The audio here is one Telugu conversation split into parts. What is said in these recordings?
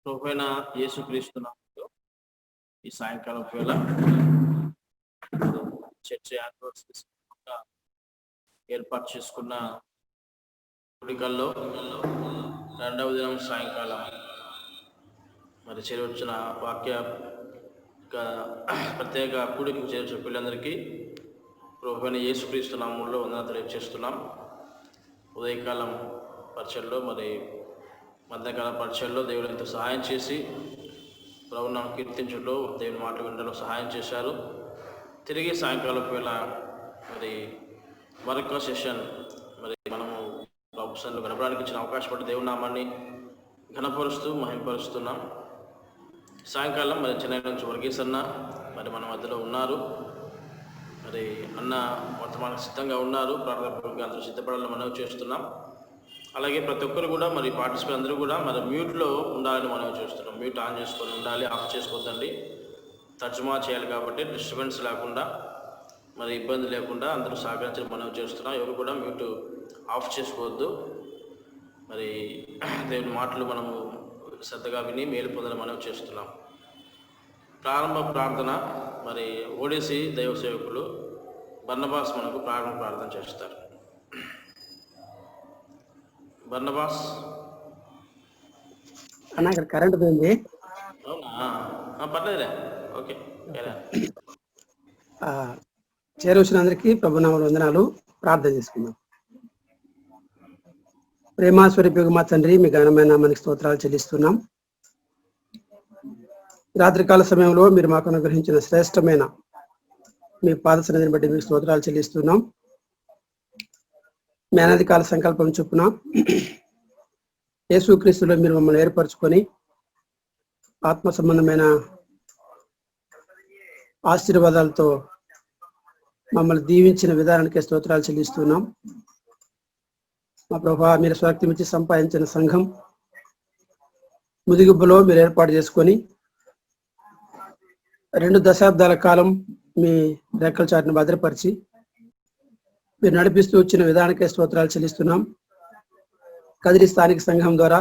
ప్రభువైన యేసుక్రీస్తు నామములో ఈ సాయంకాలం వేళ చర్చ యానివర్సరీ ఏర్పాటు చేసుకున్న కూడికల్లో రెండవ దినం సాయంకాలం మరి చేరవచ్చిన వాక్య ప్రత్యేక కూడికకు చేర్చిన పిల్లలందరికీ ప్రభువైన యేసుక్రీస్తు నామములో వందనాలు తెలియజేస్తున్నాం. ఉదయకాలం పరిచయలో మరి మధ్యాహ్నకాల పరిచయలో దేవుడు ఎంతో సహాయం చేసి ప్రభువును కీర్తించడంలో దేవుని మాట వినడంలో సహాయం చేశారు. తిరిగి సాయంకాలం వేళ మరి మరొక సెషన్ మరి మనము ప్రభుత్వంలో గడపడానికి ఇచ్చిన అవకాశం పట్టి దేవుని నామాన్ని ఘనపరుస్తూ మహింపరుస్తున్నాం. సాయంకాలం మరి చెన్నై నుంచి వర్గీస్ అన్న మరి మన మధ్యలో ఉన్నారు. మరి అన్న వర్తమానికి సిద్ధంగా ఉన్నారు. ప్రార్థన అందరూ సిద్ధపడాలని మనం చేస్తున్నాం. అలాగే ప్రతి ఒక్కరు కూడా మరి పార్టిసిపేట్ అందరూ కూడా మరి మ్యూట్లో ఉండాలని మనం చేస్తున్నాం. మ్యూట్ ఆన్ చేసుకొని ఉండాలి, ఆఫ్ చేసుకోవద్దండి. తర్జుమా చేయాలి కాబట్టి డిస్టర్బెన్స్ లేకుండా మరి ఇబ్బంది లేకుండా అందరూ సహకరించడం మనం చేస్తున్నాం. ఎవరు కూడా మ్యూట్ ఆఫ్ చేసుకోవద్దు. మరి దేవుని మాటలు మనము శ్రద్ధగా విని మేలు పొందాలని మనం చేస్తున్నాం. ప్రారంభ ప్రార్థన మరి ఓడిసి దైవ సేవకులు బర్నబాస్ మనకు ప్రారంభ ప్రార్థన చేస్తారు. బర్నబాస్ అన్న ఇక్కడ కరెంట్ పోయింది. అవునా, పర్లేదులే, ఓకే. చేరవచ్చిన అందరికీ ప్రభునామములో వందనాలు. ప్రార్థన చేసుకుందాం. ప్రేమాస్వరూపిగా మా తండ్రి, మీ ఘనమైన నామానికి స్తోత్రాలు చెల్లిస్తున్నాం. రాత్రికాల సమయంలో మీరు మాకు అనుగ్రహించిన శ్రేష్టమైన మీ పాద సన్నిధిని బట్టి మీకు స్తోత్రాలు చెల్లిస్తున్నాం. మీ అనాది కాల సంకల్పం చొప్పున యేసుక్రీస్తులో మీరు మమ్మల్ని ఏర్పరచుకొని ఆత్మ సంబంధమైన ఆశీర్వాదాలతో మమ్మల్ని దీవించిన విధానానికి స్తోత్రాలు చెల్లిస్తున్నాం. మా ప్రభా, మీరు స్వార్థం ఇచ్చి సంపాదించిన సంఘం ముదిగుబ్బలో మీరు ఏర్పాటు చేసుకొని 2 దశాబ్దాల కాలం మీ రెక్కల చాటును భద్రపరిచి మీరు నడిపిస్తూ వచ్చిన విధానకే స్తోత్రాలు చెల్లిస్తున్నాం. కదిరి స్థానిక సంఘం ద్వారా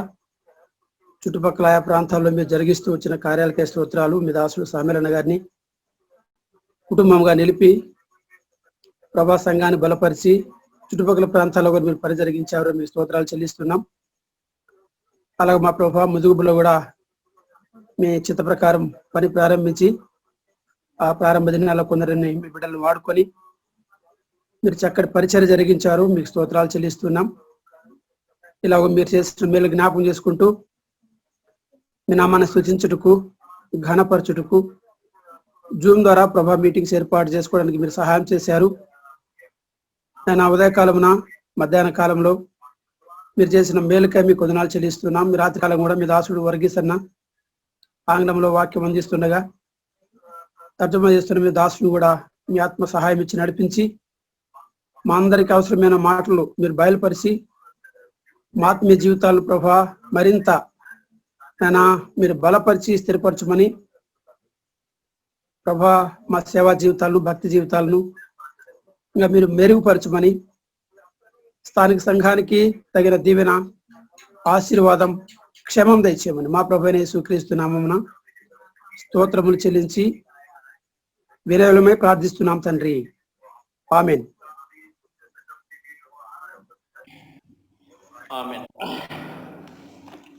చుట్టుపక్కల ఆయా ప్రాంతాల్లో మీరు జరిగిస్తూ వచ్చిన కార్యాలకే స్తోత్రాలు. మీ దాసులు సామెలన్న గారిని కుటుంబంగా నిలిపి ప్రభా సంఘాన్ని బలపరిచి చుట్టుపక్కల ప్రాంతాల్లో కూడా మీరు పని జరిగించారు. మీ స్తోత్రాలు చెల్లిస్తున్నాం. అలాగే మా ప్రభా ముదుగుబులో కూడా మీ చిత్త ప్రకారం పని ప్రారంభించి ఆ ప్రారంభ దినాల్లో కొందరిని మీ బిడ్డలను వాడుకొని మీరు చక్కటి పరిచయం జరిగించారు. మీకు స్తోత్రాలు చెల్లిస్తున్నాం. ఇలాగ మీరు చేసిన మేలు జ్ఞాపకం చేసుకుంటూ మీ నామాన్ని సూచించుటకు, ఘనపరచుటకు జూమ్ ద్వారా ప్రభా మీటింగ్స్ ఏర్పాటు చేసుకోవడానికి మీరు సహాయం చేశారు. నేను ఉదయకాలమున మధ్యాహ్న కాలంలో మీరు చేసిన మేలుకై మీకు వందనాలు చెల్లిస్తున్నాం. మీ రాత్రికాలం కూడా మీ దాసుడు వర్గీస్ అన్న ఆంగ్లంలో వాక్యం అందిస్తుండగా తర్జుమా చేస్తున్న మీ దాసుడు కూడా మీ ఆత్మ సహాయం ఇచ్చి నడిపించి మా అందరికి అవసరమైన మాటలు మీరు బయలుపరిచి మా ఆత్మీయ జీవితాలను ప్రభా మరింత మీరు బలపరిచి స్థిరపరచమని ప్రభా మా సేవా జీవితాలను, భక్తి జీవితాలను ఇంకా మీరు మెరుగుపరచమని, స్థానిక సంఘానికి తగిన దీవెన, ఆశీర్వాదం, క్షేమం దయచేయమని మా ప్రభువైన యేసుక్రీస్తు నామమున స్తోత్రములు చెల్లించి వినయములమై ప్రార్థిస్తున్నాం తండ్రి. ఆమేన్. ఆమేన్.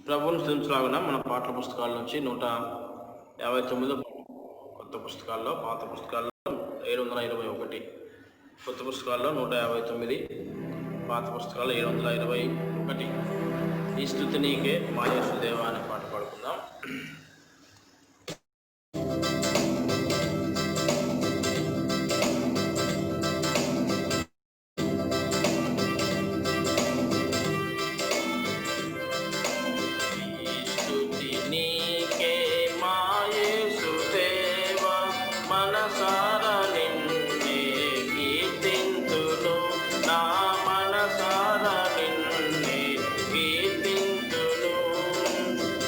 ప్రభువుని స్తుతించలాగున మన పాఠ్య పుస్తకాల నుంచి 159 కొత్త పుస్తకాల్లో, పాత పుస్తకాల్లో 721, కొత్త పుస్తకాల్లో 159, పాత పుస్తకాల్లో 721. ఈ స్తుతి నీకే మా యేసు దేవా అనే పాట పాడుకుందాం.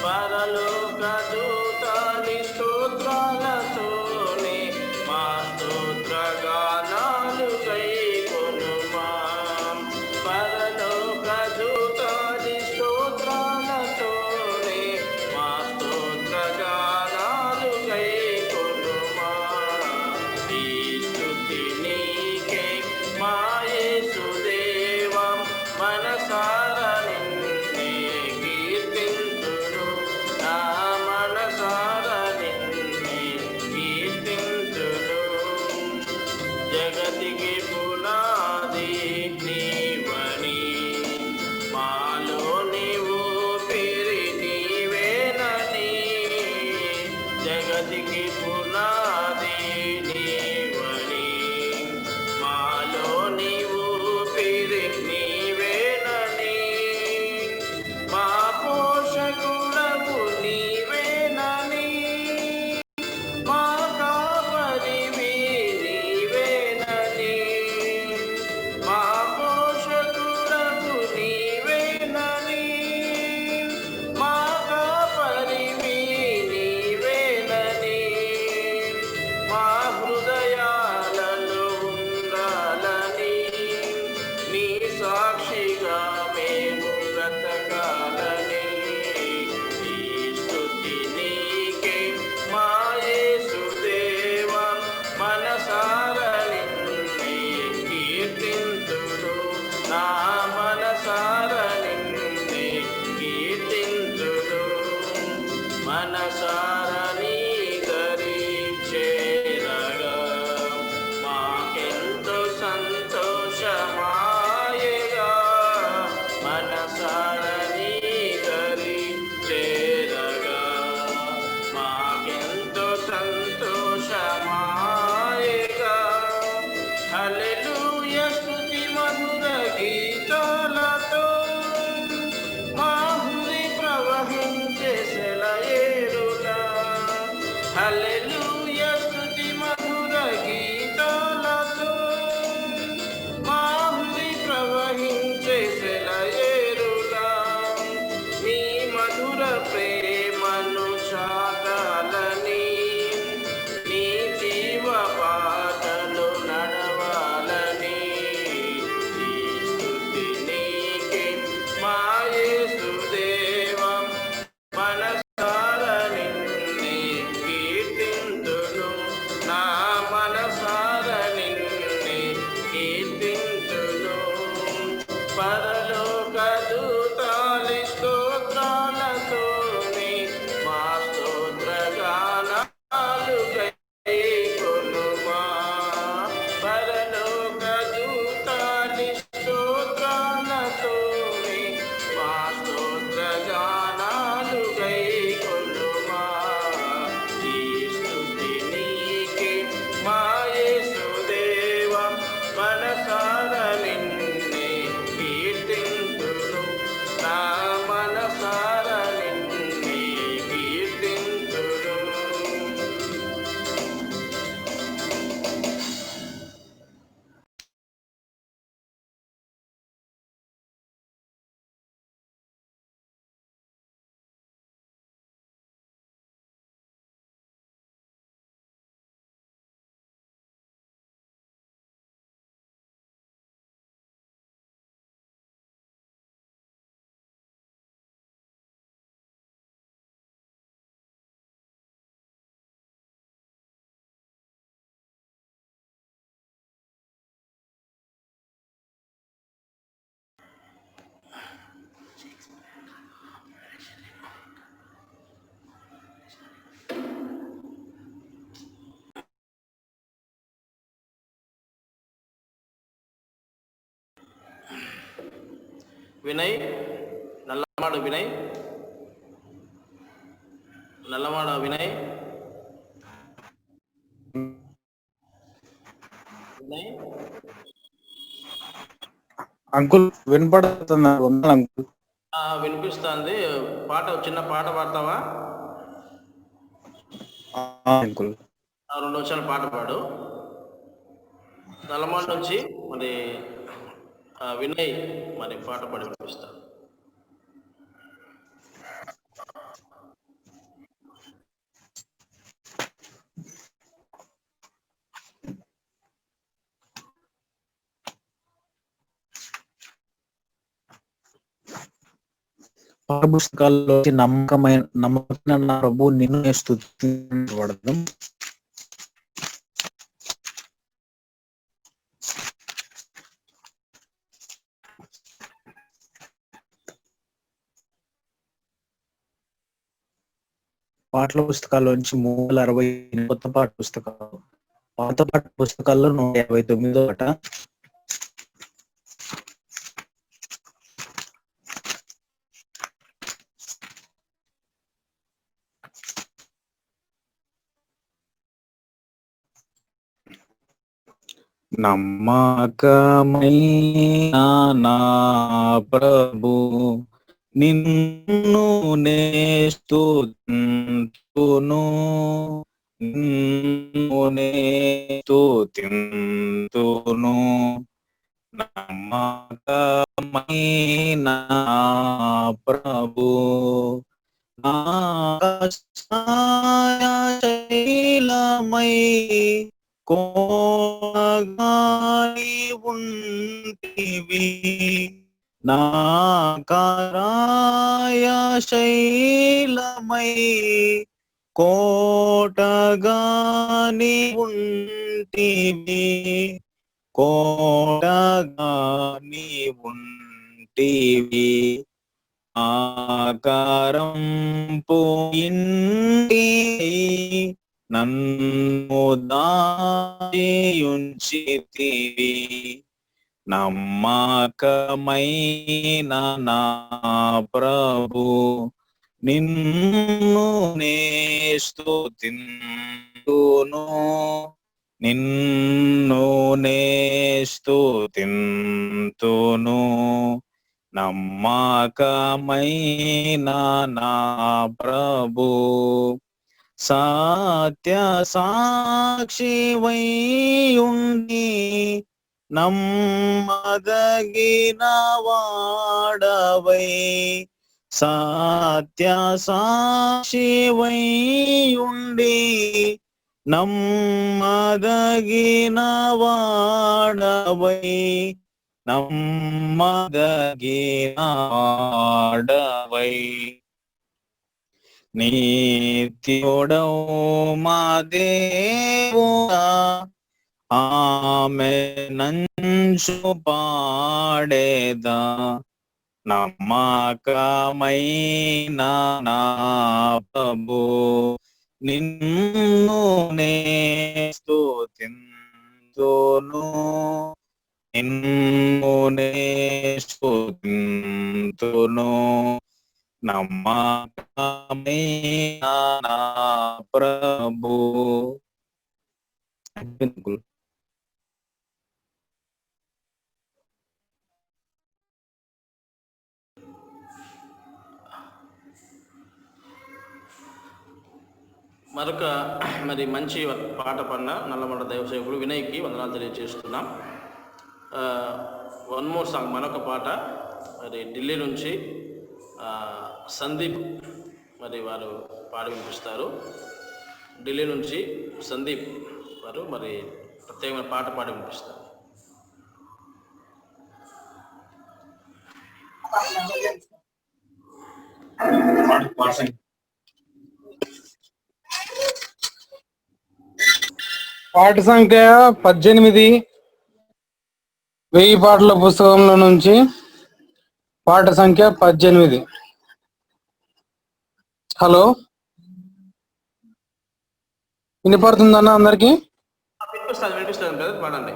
పరలోక జగతికి పునాది నీవని, మాలో నీవు పిరి నీవేనని. జగతికి పునాది నీవని, మాలో నీవు పిరి నీవేనని. మా పోషకుడవు నీవేనని, మా కాపరివి నీవేనని. మా పోషకుడవు నీవేనని, మా కాపరివి నీవేనని. మా హృదయాలలో ఉండాలని, నీ సాక్షిగా మేము బ్రతకాలని. ఈ స్తుతి నీకే మా యేసుదేవా, మనసారా నిన్నే కీర్తింతును. నా మనసారా నిన్నే కీర్తింతును. మనసారా నీ దరి చేరగా మాకెంతో సంతోషమాయగా. మనసారా నీ దరి చేరగా మాకెంతో సంతోషమాయగా. హల్లెలూయా స్తుతి మధుర గీతాలతో మా హృది ప్రవహించే సెలయేరులా. హల్లెలూయా స్తుతి మధుర గీతాలతో మా హృది ప్రవహించే సెలయేరులా. నీ మధుర ప్రేమను చాటాలని, నీ జీవ బాటలో నడవాలని. ఈ స్తుతి నీకే మా యేసుదేవా, మనసారా నిన్నే కీర్తింతును. నా మనసారా నిన్నే కీర్తింతును. పరలోక దూతాలి స్తోత్రాలతోనే మా స్తోత్రగానాలు గైకొనుమా. పరలోక దూతాలి స్తోత్రాలతోనే మా స్తోత్రగానాలు గైకొనుమా. ఈ స్తుతి నీకే మా యేసుదేవా, మనసారా నిన్నే కీర్తింతును. నా మనసారా నిన్నే కీర్తింతును. వినయ్, నల్లమాడు వినయ్, నల్లమాడ వినయ్, వినయ్. అంకుల్ వినపడుతున్నారు అంకుల్. వినిపిస్తుంది. చిన్న పాట పాడతావా? అంకుల్ 2 నిమిషాలు పాట పాడు. నల్లమాడ నుంచి మరి వినయ్ మరి పాట పాడి వినిపిస్తాడు. పుస్తకాల్లో నమ్మకమైన ప్రభు నిన్ను స్తుతించబడదు. పాటల పుస్తకాల్లోంచి 360 కొత్త పాట పుస్తకాలు పాత పాట పుస్తకాల్లో 159వ పాట. నమ్మకమైన నా ప్రభు నిన్ను నే స్తుతింతును, నిన్ను నే స్తుతింతును. నమ్మకమైన ప్రభు నా శైలమై కోగాని ఉంటివి, నా కారాయ శైలమై కోటగాని ఉంటివి, కోటగాని ఉంటివి. ఆకారం పోయింటి నన్ను దాచియుంచితివి, నమ్మకమైన నా ప్రభు నిన్ను నే స్తుతింతును, నిన్ను నే స్తుతింతును. నమ్మకమైన నా ప్రభు సత్య సాక్షివై ఉండి నమ్మదగిన వాడవై, సత్య సాక్షివై ఉండి నమ్మదగిన వాడవై, నమ్మదగిన వాడవై. నిత్యుడౌ మా దేవుడా ఆమె నంచు పాడేదా, నమ్మకమైన నా ప్రభు నిన్ను నే స్తుతింతును, నిన్ను నే స్తుతింతును. నమ్మకమైన నా ప్రభు. మరొక మంచి పాట పడిన నల్లమల్ల దైవసేవకుడు వినయ్కి వందనాలు తెలియజేస్తున్నాం. వన్ మోర్ సాంగ్, మరొక పాట ఢిల్లీ నుంచి సందీప్ వారు పాడి వినిపిస్తారు. ఢిల్లీ నుంచి సందీప్ వారు ప్రత్యేకమైన పాట పాడి వినిపిస్తారు. పాట సంఖ్య 18, 1000 పాటల పుస్తకంలో నుంచి పాట సంఖ్య 18. హలో, వినపడుతుందన్న అందరికి? వినిపిస్తుంది కదా, పాడండి.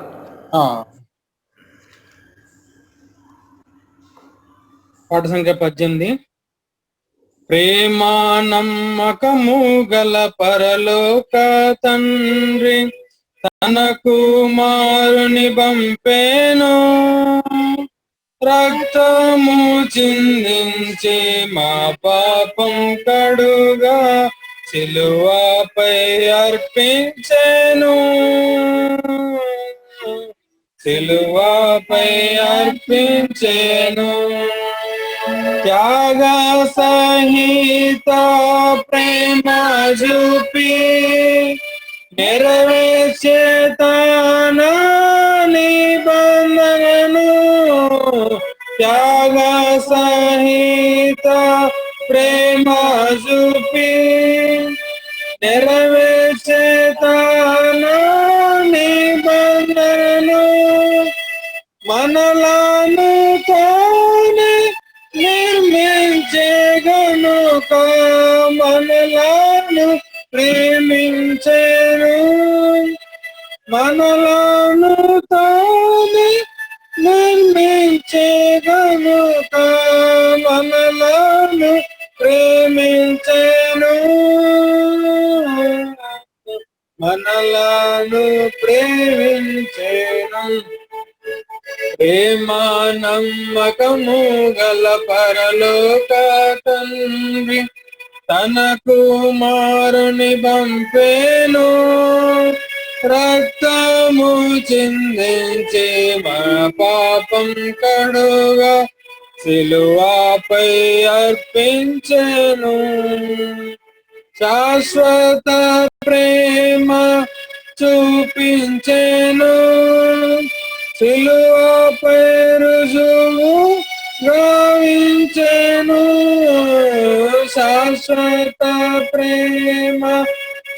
పాట సంఖ్య 18. ప్రేమా నమ్మకము గల పరలోక తండ్రి తన కుమారుని పంపేను, రక్తము చిందించే మా పాపం కడుగా సిలువపై అర్పించెను, సిలువపై అర్పించెను. త్యాగ సహిత ప్రేమ చూపి నెరవేర్చే తన నిబంధనను, త్యాగ సహిత ప్రేమ చూపి నెరవేర్చే తన నిబంధనను, మనలను తానే నిర్మించే గనుక మనలను ప్రేమించెను, మనలను తానే నిర్మించే గనుక మనలను ప్రేమించెను. మనలను ప్రేమించెను. ప్రేమ నమ్మకము గల పరలోక తండ్రి తన కుమారుని పంపేను. రక్తము చిందించి మా పాపం కడుగా సిలువపై అర్పించెను. శాశ్వత ప్రేమ చూపించెను. సిలువపై రుజువు గావించెను. శాశ్వత ప్రేమ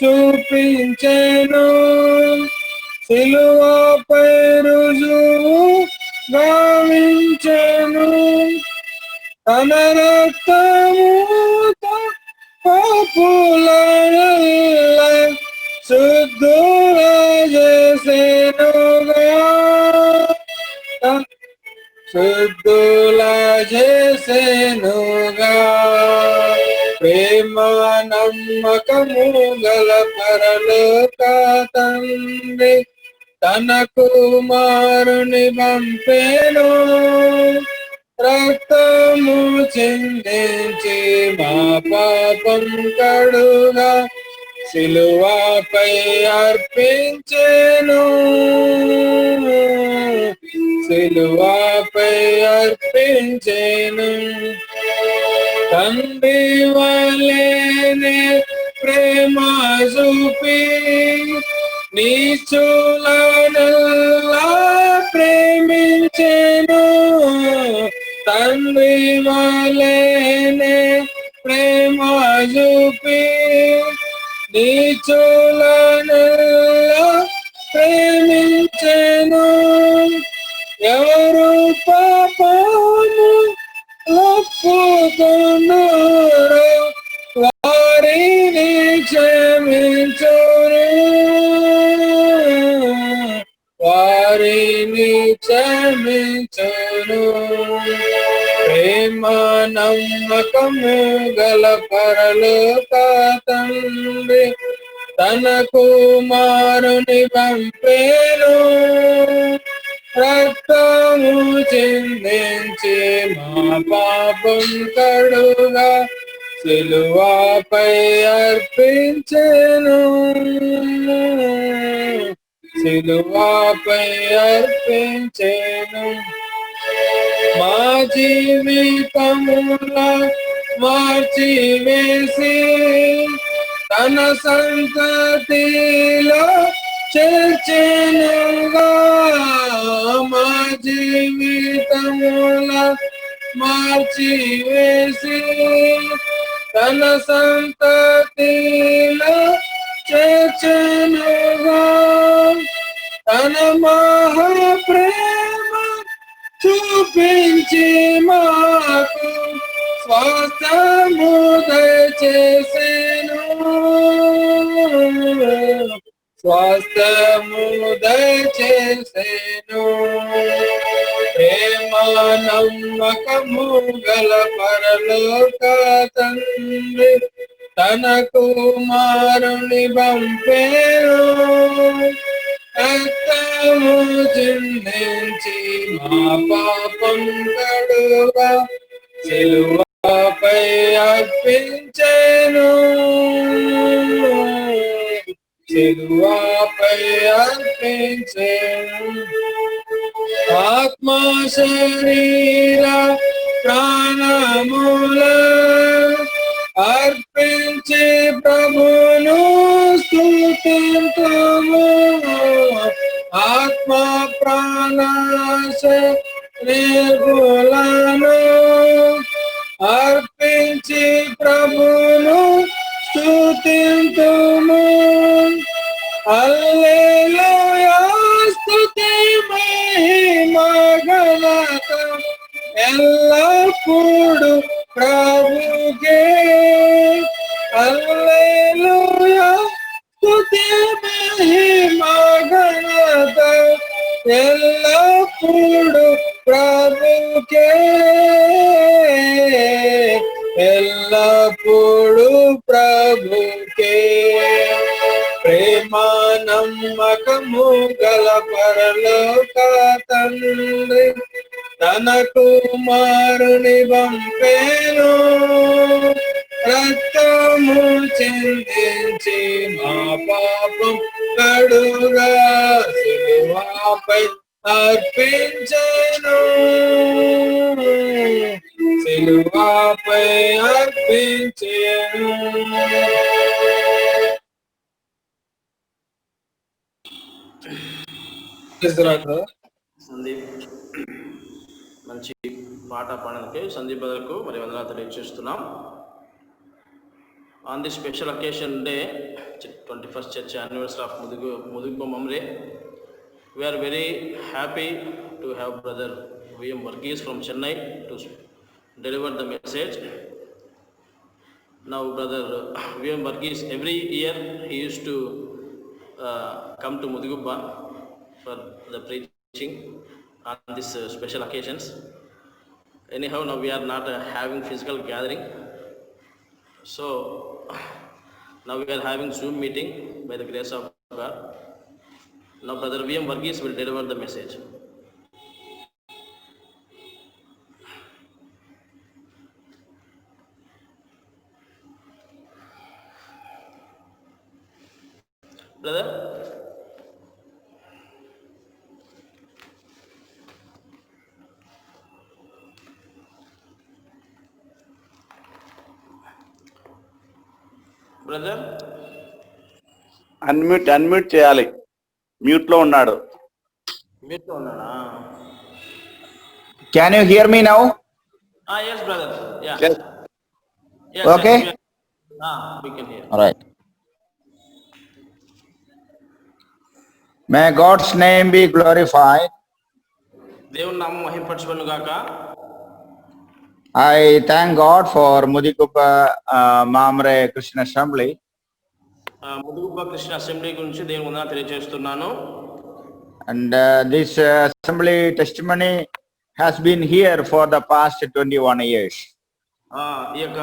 చూపించెను. సిలువపై రుజువు గావించెను. తన రక్తముతో పాపులనెల్ల శుద్ధుల చేసెనుగా. శుద్ధుల చేసెనుగా. ప్రేమ నమ్మకము గల పరలోక తండ్రి తన కుమారుని పంపెను. రక్తము చిందించి మా పాపం కడుగా సిలువపై అర్పించెను. సిలువపై అర్పించెను. తండ్రి వలెనే ప్రేమ చూపి నీచులనెల్లా ప్రేమించెను. తండ్రి వలెనే ప్రేమ చూపి నీచులనెల్లా ప్రేమించెను. ఎవరు పాపము ఒప్పుకొనురో వారిని క్షమించును. వారిని క్షమించును. ప్రేమ నమ్మకము గల పరలోక తండ్రి తన కుమారుని పంపెను. రక్తము చిందించి మా పాపం కడుగా సిలువపై అర్పించెను. సిలువపై అర్పించెను. మా జీవితముల మార్చివేసి తన సంతతిలో చేర్చెనుగా. మా జీవితముల మార్చివేసి తన సంతతిలో చేర్చెనుగా. తన మహాప్రేమ చూపించి మాకు స్వాస్థ్యము దయచేసెను. స్వాస్థ్యము దయచేసెను. ప్రేమ నమ్మకము గల పరలోక తండ్రి తన కుమారుని పంపెను. రక్తము చిందించి మా పాపం కడుగా సిలువపై అర్పించెను. సిలువపై అర్పించెను. ఆత్మ శరీర ప్రాణముల అర్పించి ప్రభును స్తుతింతుము. ఆత్మ ప్రాణ శరీరులను అర్పించి ప్రభును స్తుతింతుము. హల్లెలూయా స్తుతి మహిమ ఘనత ఎల్లప్పుడు ప్రభుకే. హల్లెలూయా స్తుతి మహిమ మగనత ఎల్లప్పుడు ప్రభుకే ఎల్లప్పుడు ప్రభుకే ప్రేమ నమ్మకము గల పరలోక తండ్రి తన కుమారుని పంపేను రక్తము చిందించి మా పాపం కడుగా సిలువపై అర్పించెను సిలువపై అర్పించెను. సందీప్ మంచి పాట పాడడానికి సందీప్ బ్రదర్కు మరి వందనాలు తెలియజేస్తున్నాం. On this special occasion day, 21st church anniversary of Mudugba Mamre, we are very happy to have brother V.M. Varghese from Chennai to deliver the message. Now brother V.M. Varghese, every year he used to come to Mudugba for the preaching on these special occasions. Anyhow, now we are not having physical gathering, so now we are having Zoom meeting by the grace of God. Now brother V.M. Varghese will deliver the message. Brother, brother unmute చేయాలి, మ్యూట్ లో ఉన్నాడు. మీతో ఉన్నాడా? Can you hear me now? Yes brother, yeah. Yes. Yes, Okay. yes, we can hear. All right. May God's name be glorified. దేవుని నామం మహింపరచబడును గాక. I thank God for Mudigupa Mamre Christian Assembly. Mudigubba Krishna assembly గురించి దేవుని వందనాలు తెలియజేస్తున్నాను. And this assembly testimony has been here for the past 21 years. ఈ యొక్క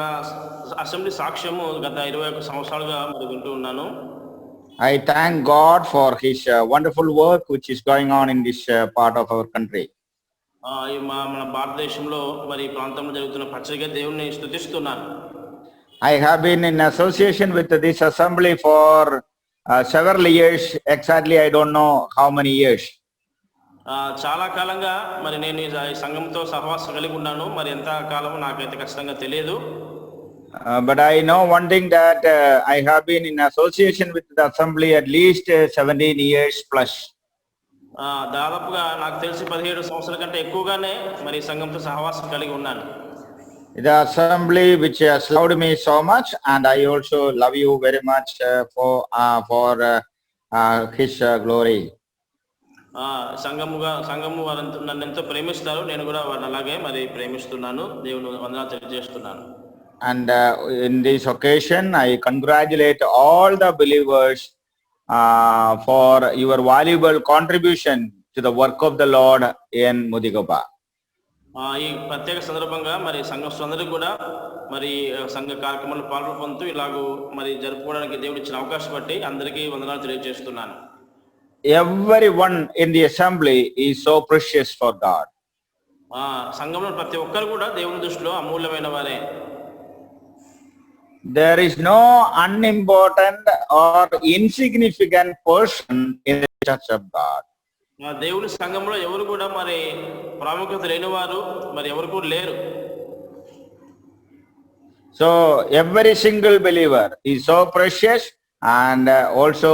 అసెంబ్లీ సాక్ష్యము గత 21 సంవత్సరాలుగా మరి వింటూ ఉన్నాను. I thank God for his wonderful work which is going on in this part of our country. మన భారతదేశంలో మరి ఈ ప్రాంతంలో జరుగుతున్న పచ్చగా దేవుణ్ణి స్తుతిస్తున్నాను. I have been in association with this assembly for several years. Exactly, I don't know how many years. చాలా కాలంగా మరి నేను ఈ సంఘంతో సహవాసం కలిగి ఉన్నాను. మరి ఎంత కాలమో నాకైతే ఖచ్చితంగా తెలియదు. But I know one thing that I have been in association with the assembly at least 17 years plus. దాదాపుగా నాకు తెలిసి 17 సంవత్సరాల కంటే ఎక్కువగానే మరి ఈ సంఘంతో సహవాసం కలిగి ఉన్నాను. The assembly which has loved me so much, and I also love you very much for his glory. సంఘము వారు నన్ను ఎంతో ప్రేమిస్తారు, నేను కూడా వారిని అలాగే మరి ప్రేమిస్తున్నాను. దేవుని వందనాలు తెలియజేస్తున్నాను. And in this occasion, I congratulate all the believers for your valuable contribution to the work of the Lord in Mudigupa. ఈ ప్రత్యేక సందర్భంగా మరి సంఘస్థులందరికీ కూడా మరి సంఘ కార్యక్రమాలు పాల్గొంటూ ఇలాగూ మరి జరుపుకోవడానికి దేవుడు ఇచ్చిన అవకాశం బట్టి అందరికీ వందనాలు తెలియజేస్తున్నాను. Everyone in the assembly is so precious for God. సంఘంలో ప్రతి ఒక్కరు కూడా దేవుని దృష్టిలో అమూల్యమైన వారే. There is no unimportant or insignificant person in the church of God. దేవుని సంఘంలో ఎవరు కూడా మరి ప్రాముఖ్యత లేని వారు మరి ఎవరు కూడా లేరు. So every single believer is so precious, and also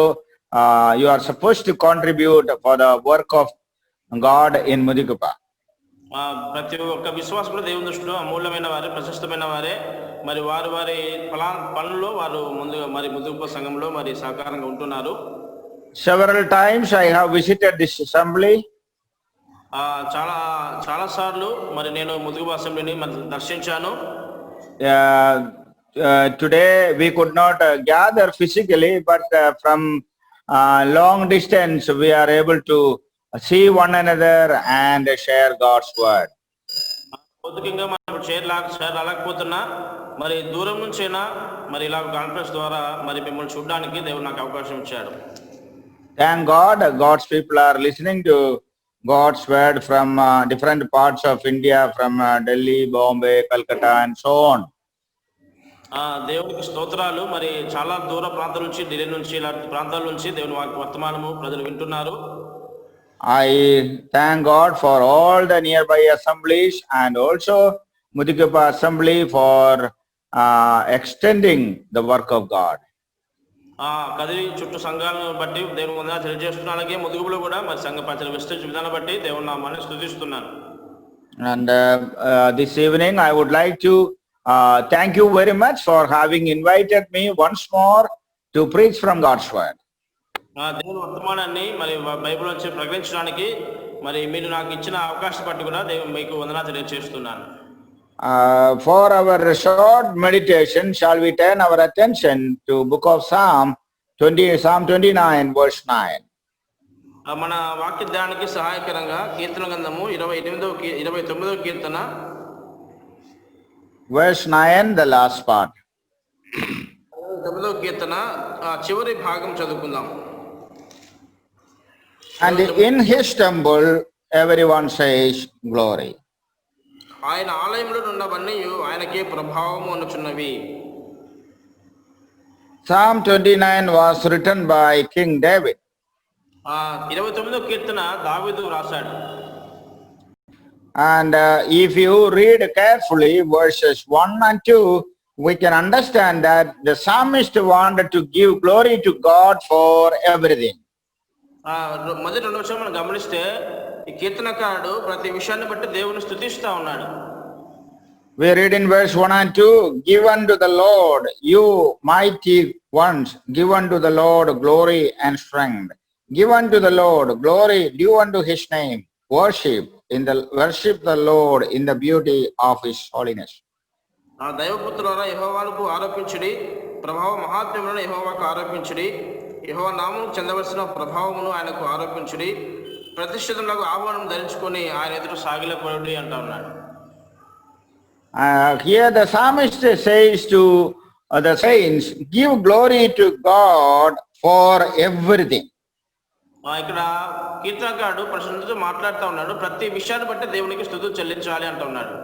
you are supposed to contribute for the work of God in Mudigupa. ప్రతి ఒక్క విశ్వాసం కూడా దేవుని దృష్టిలో అమూల్యమైన వారే, ప్రశస్తమైన వారే. మరి వారి వారి పనుల్లో వారు ముందుగా మరి ముదుగుబ్బ సంఘంలో మరి సహకారంగా ఉంటున్నారు. Several times I have visited this assembly. చాలా సార్లు మరి నేను ముదుగుబ్బ అసెంబ్లీని దర్శించాను. Today we could not gather physically, but from long distance, we are able to see one another and share God's word. భౌతికంగా మనం షేర్ రాలేకపోతున్నా మరి దూరం నుంచైనా మరి ఇలా కాన్ఫరెన్స్ ద్వారా మరి మిమ్మల్ని చూడడానికి దేవుడు నాకు అవకాశం ఇచ్చాడు. Thank God, God's people are listening to God's word from different parts of India, from Delhi, Bombay, Calcutta, and so on. దేవునికి స్తోత్రాలు. మరి చాలా దూర ప్రాంతాల నుంచి, ఢిల్లీ నుంచి, ఇలాంటి ప్రాంతాల నుంచి దేవుని వర్తమానము ప్రజలు వింటున్నారు. I thank God for all the nearby assemblies and also Mudikappa Assembly for extending the work of God. Kadiri చుట్టూ సంఘాలను బట్టి దేవుని వందనాలు తెలియజేస్తున్నాను. అలాగే ముదుగులో కూడా మరి సంఘ పరిచయ విస్తరించే విధానం బట్టి దేవుని నామాన్ని స్తుతిస్తున్నాను. And this evening I would like to thank you very much for having invited me once more to preach from God's word. దేవుని వర్తమానాన్ని మరి బైబిల్ నుంచి ప్రకటించడానికి మరి మీరు నాకు ఇచ్చిన అవకాశం బట్టి కూడా మీకు వందనాలు తెలియజేస్తున్నాను. For our short meditation, shall we turn our attention to book of Psalm 29 verse 9. మన వాక్య ధ్యానానికి సహాయకరంగా కీర్తన గ్రంథము 29వ కీర్తన verse 9, the last part. 9వ కీర్తన చివరి భాగం చదువుకుందాం. And in his temple everyone says glory. ఆయన ఆలయంలో ఉన్నవన్నీ ఆయనకే ప్రభావము అనుచున్నవి. Psalm 29 was written by King David. 29వ కీర్తన దావీదు రాశాడు. And if you read carefully verses 1 and 2, we can understand that the psalmist wanted to give glory to God for everything. మొదటి 2 విషయాలు మనం గమనిస్తే ఈ కీర్తనకారుడు ప్రతి విషయాన్ని బట్టి దేవుని స్తుతిస్తా ఉన్నాడు. We read in verse 1 and 2, give unto the Lord, you mighty ones, give unto the Lord glory and strength. Give unto the Lord glory due unto his name. Worship the Lord in the beauty of his holiness. దైవపుత్రులారా యెహోవాకు ఆరోపించుడి, ప్రభావ మహాత్మ్యములను యెహోవాకు ఆరోపించుడి, యెహోవా నామమునకు చెందవలసిన ప్రభావమును ఆయనకు ఆరోపించుడి, ప్రతిష్ఠితులకు ఆహ్వానం ధరించుకొని ఆయన ఎదుట సాగిలపడుడి అంటా ఉన్నాడు. Here the psalmist says to the saints, give glory to God for everything. ఇక్కడ కీర్తనకారుడు ప్రశ్నతో మాట్లాడుతూ ఉన్నాడు. ప్రతి విషయాన్ని బట్టి దేవునికి స్తుతులు చెల్లించాలి అంటూ ఉన్నాడు.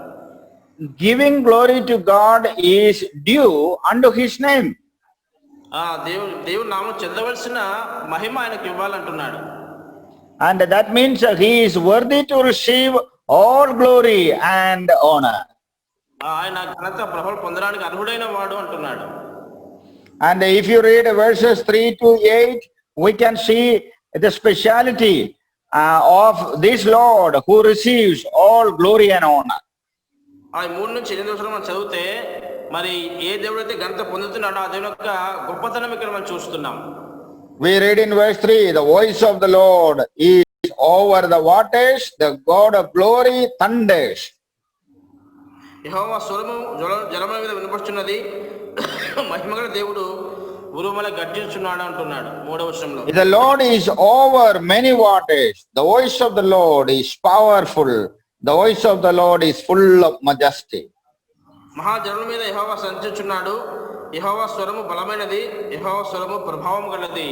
Giving glory to God is due unto his name. దేవుని నామం చెందవలసిన మహిమ ఆయనకు ఇవ్వాలంటున్నాడు. And that means he is worthy to receive all glory and honor. ఆయన ఘనత ప్రభావం పొందడానికి అర్హుడైన వాడు అంటున్నాడు. And if you read verses 3 to 8, we can see the speciality of this Lord who receives all glory and honor. 3 నుంచి 8 వరకు మనం చదివితే మరి ఏ దేవుడు అయితే ఘనత పొందుతున్నాడో ఆ దేవుని యొక్క గొప్పతనం ఇక్కడ మనం చూస్తున్నాం. We read in verse 3, the voice of the Lord is over the waters, the God of glory thunders. యెహోవా స్వరము జలముల మీద వినపడుచున్నది, మహిమగల దేవుడు ఉరుముల గర్జించున్నాడు అంటున్నాడు 3వ వచనంలో. The Lord is over many waters. The voice of the Lord is powerful. The voice of the Lord is full of majesty. మహాజనుల మీద యెహోవా సంచరించున్నాడు, యెహోవా స్వరము బలమైనది, యెహోవా స్వరము ప్రభావం గలది.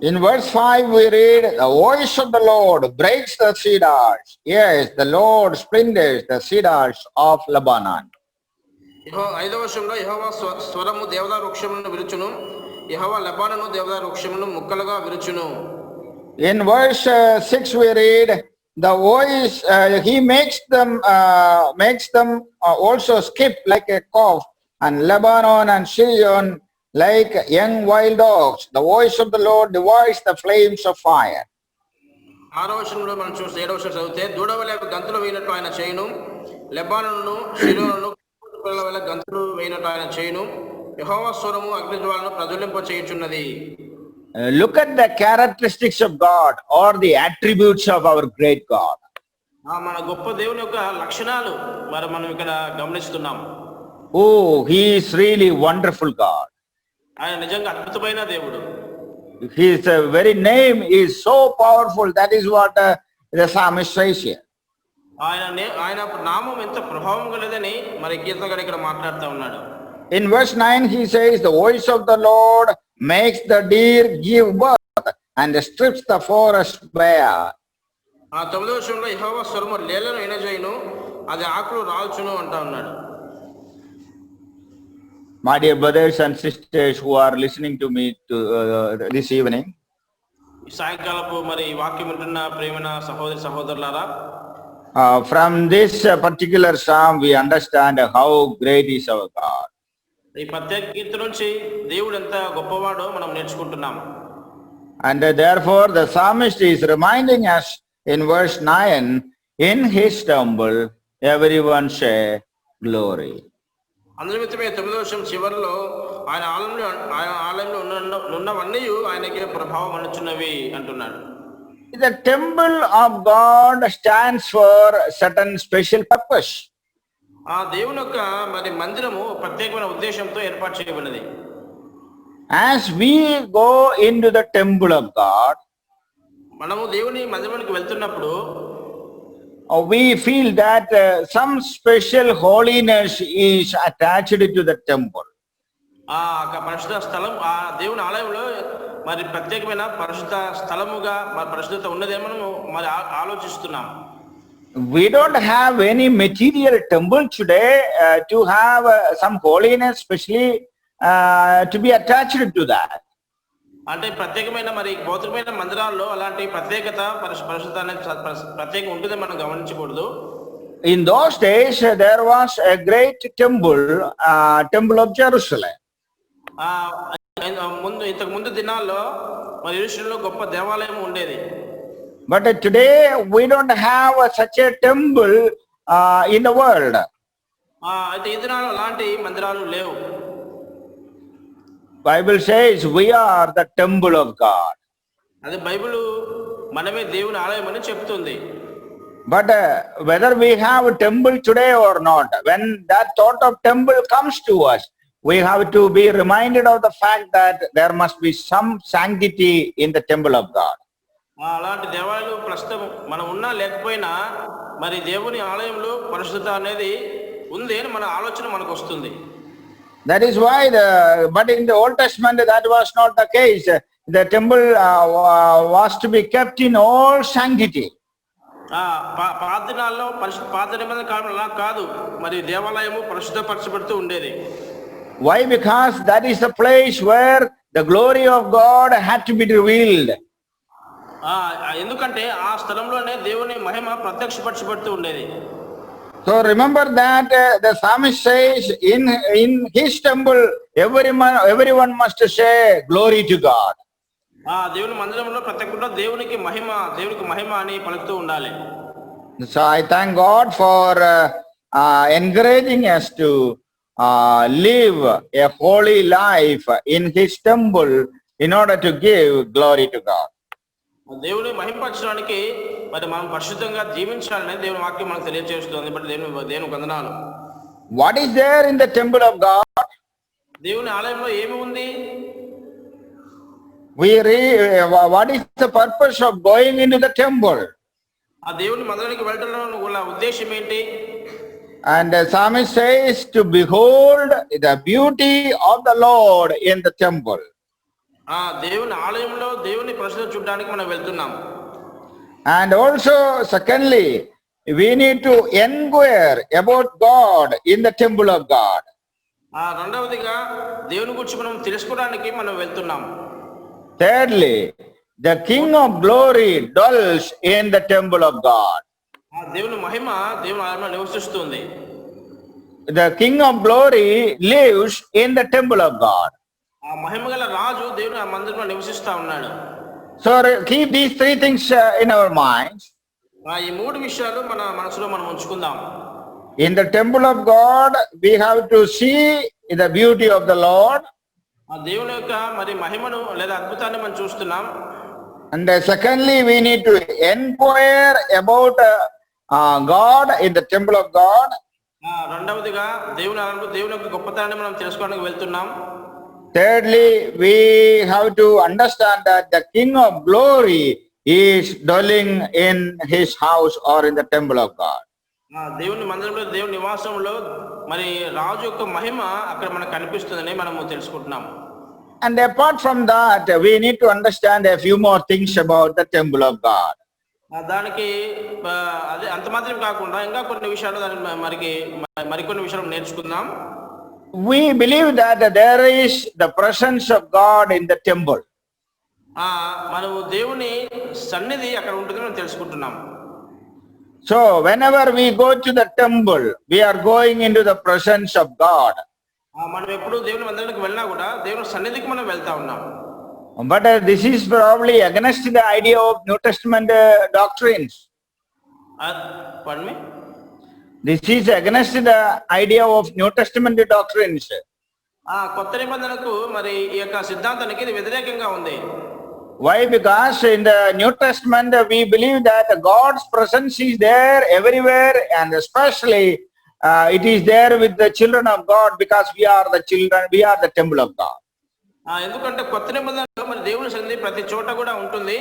In verse 5 we read, the voice of the Lord breaks the cedars. Yes, the Lord splinters the cedars of Lebanon. 5వ వచనంలో యెహోవా స్వరము దేవదారు వృక్షములను విరుచును, యెహోవా లెబానోను దేవదారు వృక్షములను ముక్కలుగా విరుచును. In verse 6 we read, the voice he makes them also skip like a calf, and Lebanon and Syrian like young wild dogs. The voice of the Lord divides the flames of fire. 6వ వచనంలో మనం చూస్తే 7వ వచనం చదివితే దూడవలె గంతులు వేయినట్టు ఆయన చేయును, లెబానోనును సిరియోనును పిల్లల వలె గంతులు వేయినట్టు ఆయన చేయును, యెహోవా స్వరము అగ్నిజ్వాలను ప్రజ్వలింప చేయుచున్నది. Look at the characteristics of God or the attributes of our great God. మన గొప్ప దేవుని యొక్క లక్షణాలు మరి మనం ఇక్కడ గమనిస్తున్నాం. Oh, he is really wonderful God. ఆయన నిజంగా అద్భుతమైన దేవుడు. His very name is so powerful. That is what the psalmist says here. ఆయన నామం ఎంత ప్రభావం కలదని మరి కీర్తనకారుడు ఇక్కడ మాట్లాడుతూ ఉన్నాడు. In verse 9 he says, the voice of the Lord makes the deer give birth and strips the forest bare. 9వ వచనంలో యెహోవా స్వరము లేళ్లను వినజేయును, అది ఆకులు రాల్చును అంటా ఉన్నాడు. My dear brothers and sisters who are listening to me this evening, ఈ సాయంకాలపు మరి వాక్యం వింటున్న ప్రియమైన సహోదరి సహోదరులారా, from this particular psalm we understand how great is our God. ఈ ప్రత్యేక కీర్తన నుంచి దేవుడు ఎంత గొప్పవాడో మనం నేర్చుకుంటున్నాం. And therefore the psalmist is reminding us in verse 9, in his temple everyone share glory. అందునిమిత్తమే 9వ వచనం చివరిలో ఆయన ఆలయంలో ఉన్నవన్నీ ఆయనకే ప్రభావం అనుచున్నవి అంటున్నాడు. The temple of God stands for certain special purpose. ఆ దేవుని యొక్క మరి మందిరము ప్రత్యేకమైన ఉద్దేశంతో ఏర్పాటు చేయబడినది. As we go into the temple of God, మనము దేవుని మందిరానికి వెళ్తున్నప్పుడు we feel that some special holiness is attached to the temple. ఆ పరిశుద్ధ స్థలం, ఆ దేవుని ఆలయంలో మరి ప్రత్యేకమైన పరిశుద్ధ స్థలముగా మరి పరిశుద్ధత ఉన్నదేమో మనము మరి ఆలోచిస్తున్నాం. We don't have any material temple today to have some holiness especially to be attached to that. అంటే ప్రత్యేకమైన మరి భౌతికమైన మందిరాల్లో అలాంటి ప్రత్యేకత పరిశుద్ధత అనేది ప్రత్యేకంగా ఉంటుందని మనం గమనించకూడదు. In those days there was a great temple of Jerusalem. ఇంతకు ముందు దినాల్లో మరి యెరూషలేములో గొప్ప దేవాలయం ఉండేది. But today we don't have such a temple in the world. అయితే ఈ దినాల్లో అలాంటి మందిరాలు లేవు. Bible says we are the temple of God. అదే బైబిల్ మనమే దేవుని ఆలయం అని చెప్తుంది. But whether we have a temple today or not, when that thought of temple comes to us, we have to be reminded of the fact that there must be some sanctity in the temple of God. అలాంటి దేవాలయాలు ప్రస్తుతం మనం ఉన్నా లేకపోయినా మరి దేవుని ఆలయంలో పరిశుద్ధత అనేది ఉంది అని మన ఆలోచన మనకు వస్తుంది. That is why but in the Old Testament that was not the case. The temple was to be kept in all sanctity. పాత దినాల్లో పాత నిబంధన కాలంలో అలా కాదు, మరి దేవాలయము పరిశుద్ధపరచబడుతూ ఉండేది. Why? Because that is the place where the glory of God had to be revealed. ఎందుకంటే ఆ స్థలంలోనే దేవుని మహిమ ప్రత్యక్షపరచబడుతూ ఉండేది. So remember that the psalmist says in his temple everyone must say glory to God. దేవుని మందిరంలో ప్రతి ఒక్కరు దేవునికి మహిమ అని పలుకుతూ ఉండాలి. So I thank God for encouraging us to live a holy life in his temple in order to give glory to God. దేవుని మహిమపరచడానికి మరి మనం పరిశుద్ధంగా జీవించాలని దేవుని వాక్యం మనకు తెలియజేస్తుంది. బట్ దేవుని వందనాలు. What is there in the temple of God? దేవుని ఆలయంలో ఏమి ఉంది? We read what is the purpose of going into the temple? ఆ దేవుని మందిరానికి వెళ్ళడంలో ఉన్న ఉద్దేశం ఏంటి? And the psalmist says to behold the beauty of the Lord in the temple. దేవుని ఆలయంలో దేవుని పరిశుద్ధత చూడడానికి మనం వెళ్తున్నాం. And also secondly, we need to inquire about God in the temple of God. రెండవదిగా దేవుని గురించి మనం తెలుసుకోవడానికి మనం వెళ్తున్నాం. Thirdly, the King of Glory dwells in the temple of God. దేవుని మహిమ దేవుని ఆలయంలో నివసిస్తుంది. The King of Glory lives in the temple of God. ఆ మహిమగల రాజు దేవుని మందిరంలో నివసిస్తా ఉన్నాడు. So keep these three things in our minds. ఈ మూడు విషయాలు మన మనసులో మనం ఉంచుకుందాం. In the temple of God, we have to see the beauty of the Lord. ఆ దేవుని యొక్క మరి మహిమను లేదా అద్భుతాన్ని మనం చూస్తున్నాం. And secondly, we need to inquire about God in the temple of God. రెండవదిగా దేవుని యొక్క గొప్పతనాన్ని మనం తెలుసుకోవడానికి వెళ్తున్నాం. Thirdly, we have to understand that the King of Glory is dwelling in his house or in the temple of God. దేవుని మందిరంలో దేవుని నివాసంలో మరి రాజు యొక్క మహిమ అక్కడ మనకు కనిపిస్తుందని మనము తెలుసుకుంటున్నాం. And apart from that, we need to understand a few more things about the temple of God. దానికి అదే అంత మాత్రం కాకుండా ఇంకా కొన్ని విషయాలు మరికొన్ని విషయాలు నేర్చుకుందాం. We believe that there is the presence of God in the temple. మనము దేవుని సన్నిధి అక్కడ ఉంటుందని మనం తెలుసుకుంటున్నాం. So whenever we go to the temple, we are going into the presence of God. మనం ఎప్పుడు దేవుని మందిరానికి వెళ్ళినా కూడా దేవుని సన్నిధికి మనం వెళ్తా ఉన్నాం. But this is probably against the idea of New Testament doctrines. Pardon me? This is against the idea of New Testament doctrines. కొత్త నిబంధనకు మరి ఈ యొక్క సిద్ధాంతానికి ఇది వ్యతిరేకంగా ఉంది. Why? Because in the New Testament we believe that God's presence is there everywhere, and especially it is there with the children of God, because we are the children, we are the temple of God. ఎందుకంటే కొత్త నిబంధనలో మరి దేవుని సన్నిధి ప్రతి చోట కూడా ఉంటుంది.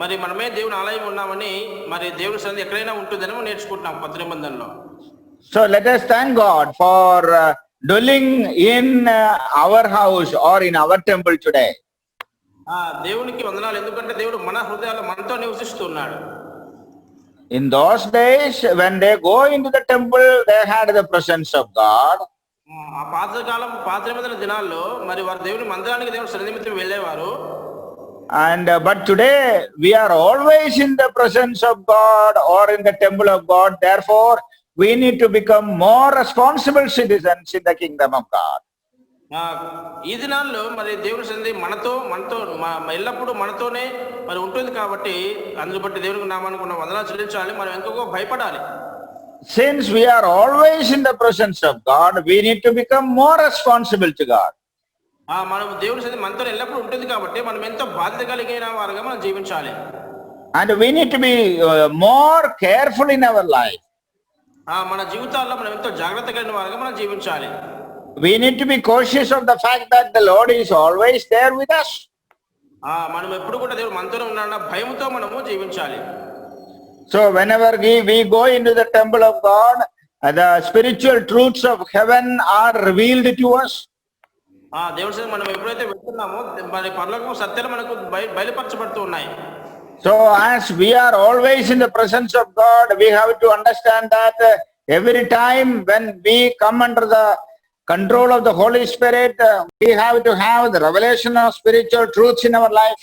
మరి మనమే దేవుని ఆలయం ఉన్నామని మరి దేవుని సన్నిధి ఎక్కడైనా ఉంటుందని మనం నేర్చుకుంటున్నాం కొత్త నిబంధనలో. So let us thank God for dwelling in our house or in our temple today. దేవునికి వందనాలు, ఎందుకంటే దేవుడు మన హృదయాల్లో మనతో నివసిస్తున్నాడు. In those days when they go into the temple, they had the presence of God. ఆ పాత నిబంధన దినాల్లో మరి వారు దేవుని మందిరానికి దేవుని సన్నిధి నిమిత్తం వెళ్ళేవారు. And but today we are always in the presence of God or in the temple of God. Therefore, we need to become more responsible citizens in the kingdom of God. ఈ దినాల్లో మరి దేవుని సన్నిధి మనతో ఎల్లప్పుడూ మనతోనే మరి ఉంటుంది కాబట్టి అందును బట్టి దేవునికి నామానికి ఉన్న వందనాలు చెల్లించాలి. మనం ఎంతో భయపడాలి. Since we are always in the presence of God, we need to become more responsible to God. మనం దేవుని సన్నిధి మనతో ఎల్లప్పుడూ ఉంటుంది కాబట్టి మనం ఎంతో బాధ్యత కలిగిన వారుగా మనం జీవించాలి. And we need to be more careful in our life. మన జీవితాల్లో మనం ఎంతో జాగ్రత్త కలిగిన వారుగా మనం జీవించాలి. We need to be cautious of the fact that the Lord is always there with us. మనం ఎప్పుడు కూడా దేవుడు మనతోనే ఉన్నాడన్న భయంతో మనము జీవించాలి. So whenever we go into the temple of God, the spiritual truths of heaven are revealed to us. దేవుడి సన్నిధికి మనం ఎప్పుడైతే వెళ్తున్నామో మరి పరలోకపు సత్యాలు మనకు బయలుపరచబడుతూ ఉన్నాయి. So as we are always in the presence of God, we have to understand that every time when we come under the control of the Holy Spirit, we have to have the revelation of spiritual truths in our life.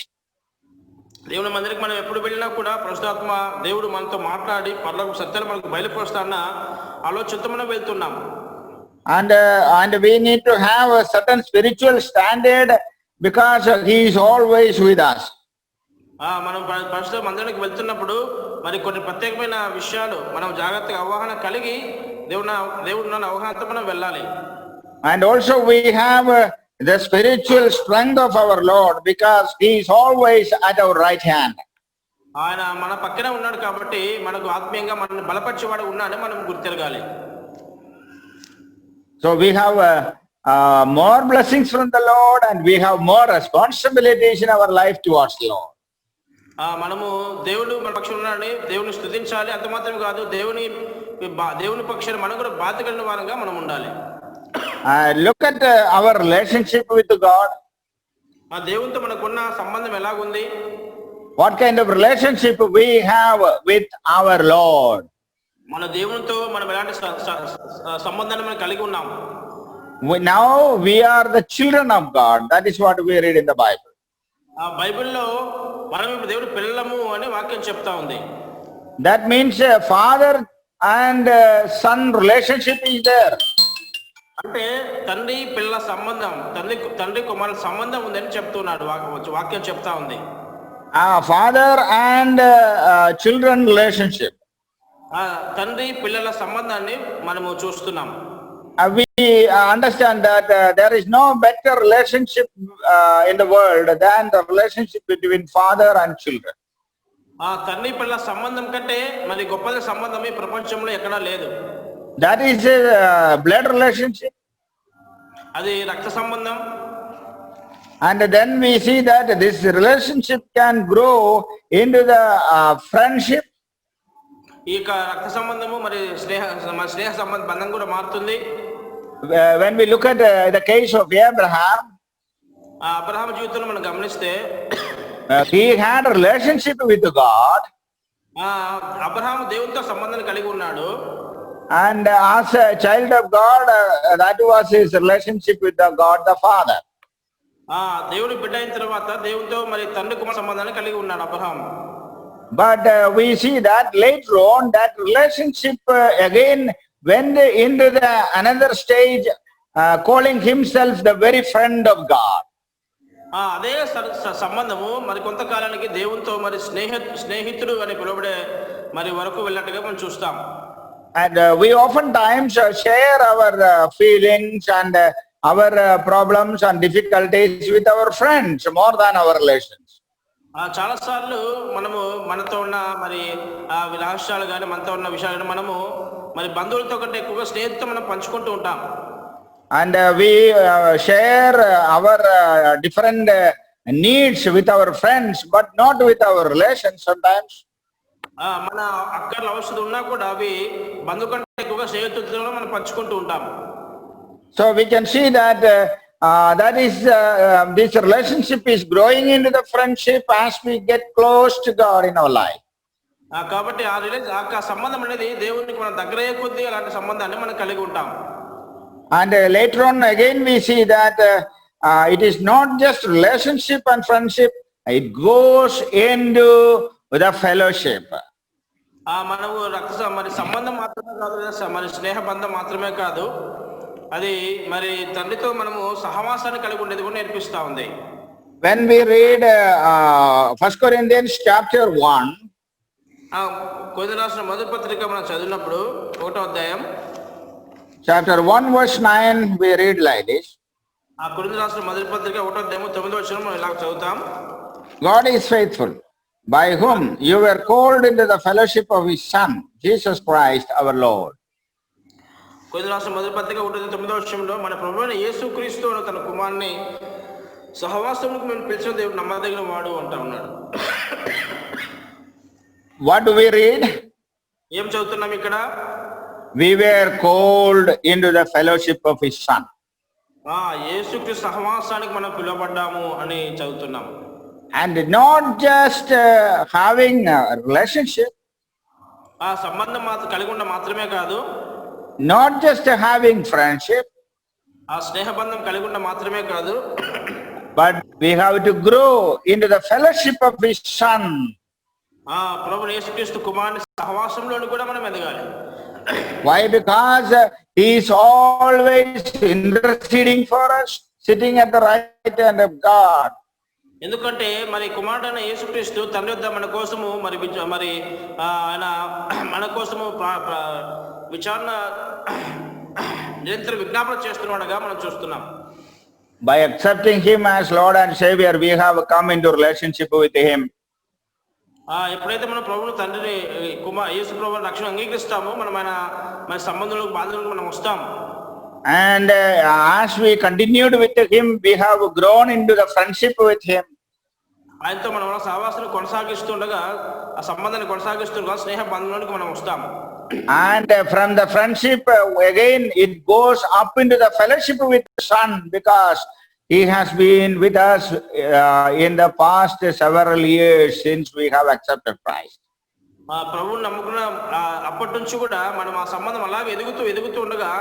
దేవుని మందిరికి మనం ఎప్పుడు వెళ్ళినా కూడా పరిశుద్ధాత్మ దేవుడు మనతో మాట్లాడి పరలోకపు సత్యాలు మనకు బయలుపరుస్తాన్న ఆలోచనతో మనం వెళ్తున్నాం. And we need to have a certain spiritual standard because he is always with us. మనం పరిశుద్ధ మందిరానికి వెళ్తున్నప్పుడు మరి కొన్ని ప్రత్యేకమైన విషయాలు మనం జాగ్రత్తగా అవగాహన కలిగి దేవుడు అవగాహనతో మనం వెళ్ళాలి. And also we have the spiritual strength of our Lord because he is always at our right hand. ఆయన మన పక్కనే ఉన్నాడు కాబట్టి మనకు ఆత్మీయంగా మనల్ని బలపరిచేవాడు ఉన్నాడని మనం గుర్తిరగాలి. So we have more blessings from the Lord and we have more responsibilities in our life towards the Lord. మనము దేవుడు మన పక్షాన ఉన్నాడని దేవుని స్తుతించాలి. అంత మాత్రమే కాదు, దేవుని పక్షాన మనం కూడా బాధ్యత కలిగిన వారంగా మనం ఉండాలి. Look at our relationship with God. దేవునితో మనకున్న సంబంధం ఎలాగుంది? What kind of relationship we have with our Lord? మన దేవునితో మనం ఎలాంటి సంబంధాన్ని మనం కలిగి ఉన్నాం? Now we are the children of God. That is what we read in the Bible. బైబిల్లో మనం ఇప్పుడు దేవుడి పిల్లలము అని వాక్యం చెప్తా ఉంది. That means father and son relationship is there. అంటే తండ్రి పిల్లల సంబంధం, తండ్రి కుమారుల సంబంధం ఉందని చెప్తున్నాడు వాక్యం చెప్తా ఉంది. Father and children relationship. తండ్రి పిల్లల సంబంధాన్ని మనము చూస్తున్నాం. We understand that there is no better relationship in the world than the relationship between father and children. తండ్రి పిల్లల సంబంధం కంటే మరి గొప్ప సంబంధం ఈ ప్రపంచంలో ఎక్కడా లేదు. That is a blood relationship. అది రక్త సంబంధం. And then we see that this relationship can grow into the friendship. ఈ యొక్క రక్త సంబంధము మరి స్నేహ బంధం కూడా మారుతుంది. When we look at the case of Abraham, Abraham జీవితంలో మనం గమనిస్తే he had a relationship with God. Abraham దేవునితో సంబంధాన్ని కలిగి ఉన్నాడు. And as a child of God, that was his relationship with the God the Father. దేవుని బిడ్డ అయిన తర్వాత దేవునితో మరి తండ్రి కుమార సంబంధాన్ని కలిగి ఉన్నాడు Abraham. But we see that later on that relationship again went into the another stage, calling himself the very friend of God. అదే సంబంధము మరి కొంతకాలానికి దేవునితో మరి స్నేహితుడు అని పిలువబడే మరి వరకు వెళ్ళినట్టుగా మనం చూస్తాం. And we oftentimes share our feelings and our problems and difficulties with our friends more than our relations. చాలా సార్లు మనము మనతో ఉన్న మరి విలాసాలు కానీ మనతో ఉన్న విషయాలు కానీ మనము మరి బంధువులతో కంటే ఎక్కువగా స్నేహితులతో మనం పంచుకుంటూ ఉంటాం. And we share our different needs with our friends, but not with our relations sometimes. మన అక్కర్ల అవసరం ఉన్నా కూడా అవి బంధువు కంటే ఎక్కువగా స్నేహితులతో మనం పంచుకుంటూ ఉంటాం. So we can see that that is this relationship is growing into the friendship as we get close to God in our life. కాబట్టి ఆ సంబంధం అనేది దేవునికి మనం దగ్గర అయ్యే కొద్దీ అలాంటి సంబంధాన్ని మనం కలిగి ఉంటాం. And later on again we see that it is not just relationship and friendship, it goes into the fellowship. మనము మరి సంబంధం మాత్రమే కాదు, మరి స్నేహ బంధం మాత్రమే కాదు, అది మరి తండ్రితో మనము సహవాసాన్ని కలిగి ఉండేది కూడా నేర్పిస్తా ఉంది. When we read 1 Corinthians chapter 1, కొరింథీయులకు రాసిన మొదటి పత్రిక మనం చదివినప్పుడు 1వ అధ్యాయం chapter 1 verse 9, we read like this. కొరింథీయులకు రాసిన మొదటి పత్రిక 1వ అధ్యాయం 9వ వచనం మనం ఇలా చదువుతాం. God is faithful, by whom you were called into the fellowship of his Son, Jesus Christ our Lord. కొరింథీయులకు రాసిన మొదటి పత్రిక 1:9వ వచనంలో మన ప్రభువైన యేసుక్రీస్తు తన కుమారుని సహవాసమునకు మేము పిలిచిన దేవుడు నమ్మదగిన వాడు అంటా ఉన్నాడు. What do we read? ఏం చదువుతున్నాం ఇక్కడ? We were called into the fellowship of his Son. యేసుక్రీస్తు సహవాసానికి మనం పిలువబడ్డాము అని చదువుతున్నాం. And not just having a relationship, సంబంధం కలిగి ఉన్న మాత్రమే కాదు, not just having friendship, స్నేహ బంధం కలిగి ఉన్న మాత్రమే కాదు, but we have to grow into the fellowship of his Son. ప్రభువు యేసుక్రీస్తు కుమారుని సహవాసంలోని కూడా మనం ఎదగాలి. Why? Because he is always interceding for us, sitting at the right hand of God. ఎందుకంటే మరి కుమారుడైన యేసుక్రీస్తు తండ్రి వద్ద మన కోసము మరి ఆయన మన కోసము విచారణ నిరంతర విజ్ఞాపన చేస్తున్నాడుగా మనం చూస్తున్నాం. By accepting him as Lord and Savior, we have come into relationship with him. ఎప్పుడైతే మనం ప్రభువుని తండ్రిని యేసు ప్రభువుని రక్షణ అంగీకరిస్తామో మనం ఆయన మన సంబంధంలోకి బాధ్యతలకు మనం వస్తాం. And as we continued with him, we have grown into the friendship with him. ఆయనతో మనం సహవాసాన్ని కొనసాగిస్తుండగా ఆ సంబంధాన్ని కొనసాగిస్తుండగా స్నేహ బంధంలోనికి మనం వస్తాం. And from the friendship again it goes up into the fellowship with the Son, because he has been with us in the past several years since we have accepted Christ. ప్రభువుని నమ్ముకున్న అప్పటి నుంచి కూడా మనం ఆ సంబంధం అలాగే ఎదుగుతూ ఉండగా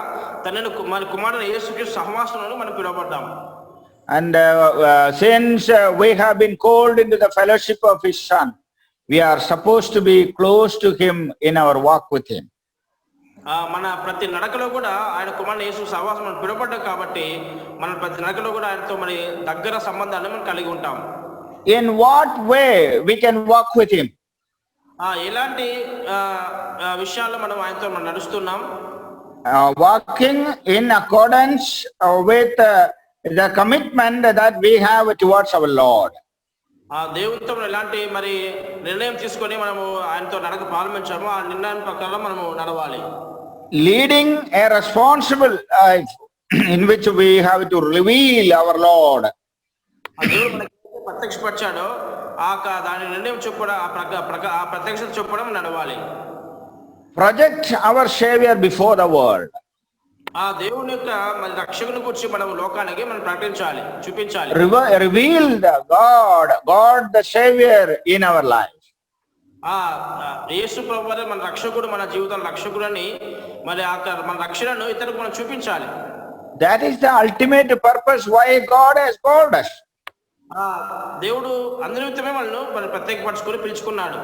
తనని మన కుమారుడు యేసుక్రీస్తు సహవాసంలో మనం పిలువబడ్డాం. And since we have been called into the fellowship of his Son, we are supposed to be close to him in our walk with him. మన ప్రతి నడకలో కూడా ఆయన కుమారుడు యేసు సహవాసం మనం పిలువబడ్డాం కాబట్టి మన ప్రతి నడకలో కూడా ఆయనతో మరి దగ్గర సంబంధాన్ని మనం కలిగి ఉంటాం. In what way we can walk with him? ఎలాంటి విషయాల్లో మనం ఆయనతో మనం నడుస్తున్నాం? Walking in accordance with the commitment that we have towards our Lord. దేవునితో ఎలాంటి మరి నిర్ణయం తీసుకొని మనము ఆయనతో నడక ప్రారంభించామో ఆ నిర్ణయం ప్రకారం మనము నడవాలి. Leading a responsible life in which we have to reveal our Lord. ఆ దేవుడు మనకి ప్రత్యక్షపరిచాడో దాని నిర్ణయం చొప్పున ఆ ప్రత్యక్షత చొప్పున నడవాలి. Project our Savior before the world. ఆ దేవుని యొక్క మన రక్షకుని గురించి మనం లోకానికి మనం ప్రకటించాలి, చూపించాలి. Reveal the God the Savior in our life. యేసు ప్రభువే మన రక్షకుడు, మన జీవితాల రక్షకుడు అని మరి మన రక్షణను ఇతరులకు మనం చూపించాలి. That is the ultimate purpose why God has called us. దేవుడు అందునిమిత్తమే మనల్ని మరి ప్రత్యేకపరచుకొని పిలుచుకున్నాడు.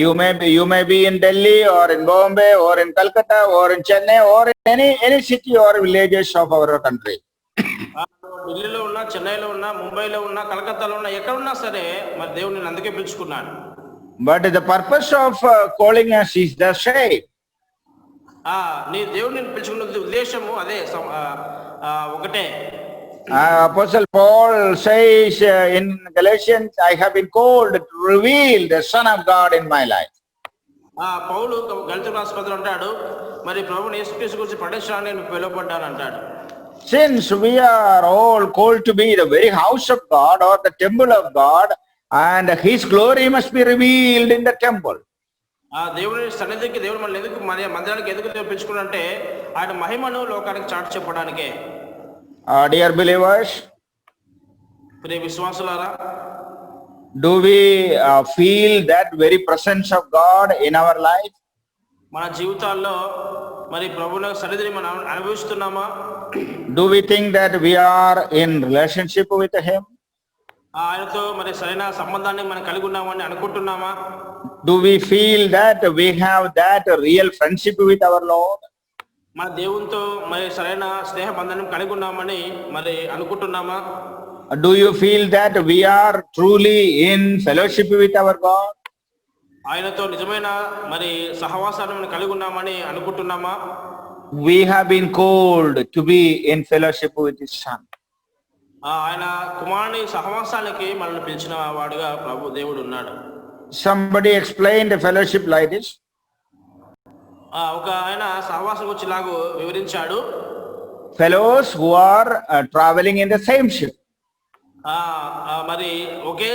You may be in Delhi or in Bombay or in Calcutta or in Chennai or in any city or villages of our country. ఢిల్లీలో ఉన్నా, చెన్నైలో ఉన్నా, ముంబైలో ఉన్నా, కలకత్తాలో ఉన్నా, ఎక్కడ ఉన్నా సరే మరి దేవుడు నిన్ను అందుకే పిలుచుకున్నాడు. But the purpose of calling us is the same. నీ దేవుడు నిన్ను పిలుచుకున్న ఉద్దేశము అదే, ఒకటే. Apostle Paul says in Galatians, I have been called to reveal the Son of God in my life. పౌలు గలతీయులకు రాసిన పత్రికలో అంటాడు, మరి ప్రభువుని యేసుక్రీస్తు గురించి ప్రకటించడానికి నేను పిలువబడ్డాను అంటాడు. Since we are all called to be the very house of God or the temple of God, and His glory must be revealed in the temple. దేవుని సన్నిధికి దేవుడు మనల్ని ఎందుకు మన మందిరానికి ఎందుకు పిలుచుకున్నాడంటే ఆయన మహిమను లోకానికి చాటి చెప్పడానికే. Dear believers, ప్రియ విశ్వాసులారా, do we feel that very presence of God in our life? మన జీవితాల్లో మరి ప్రభువుల సన్నిధిని మనం అనుభవిస్తున్నామా? Do we think that we are in relationship with Him? ఆయనతో మరి సరైన సంబంధాన్ని మనం కలిగి ఉన్నామని అనుకుంటున్నామా? Do we feel that we have that real friendship with our Lord? మన దేవునితో మరి సరైన స్నేహ బంధనం కలిగి ఉన్నామని మరి అనుకుంటున్నామా? Do you feel that we are truly in fellowship with our God? ఆయనతో నిజమైన మరి సహవాసాన్ని మనం కలిగి ఉన్నామని అనుకుంటున్నామా? We have been called to be in fellowship with His Son. ఆయన కుమారుని సహవాసానికి మనల్ని పిలిచిన వాడుగా ప్రభు దేవుడు ఉన్నాడు. Somebody explained the fellowship like this. ఒక ఆయన సహవాసం గురించి ఇలాగూ వివరించాడు. Fellows who are traveling in the same ship. మరి ఒకే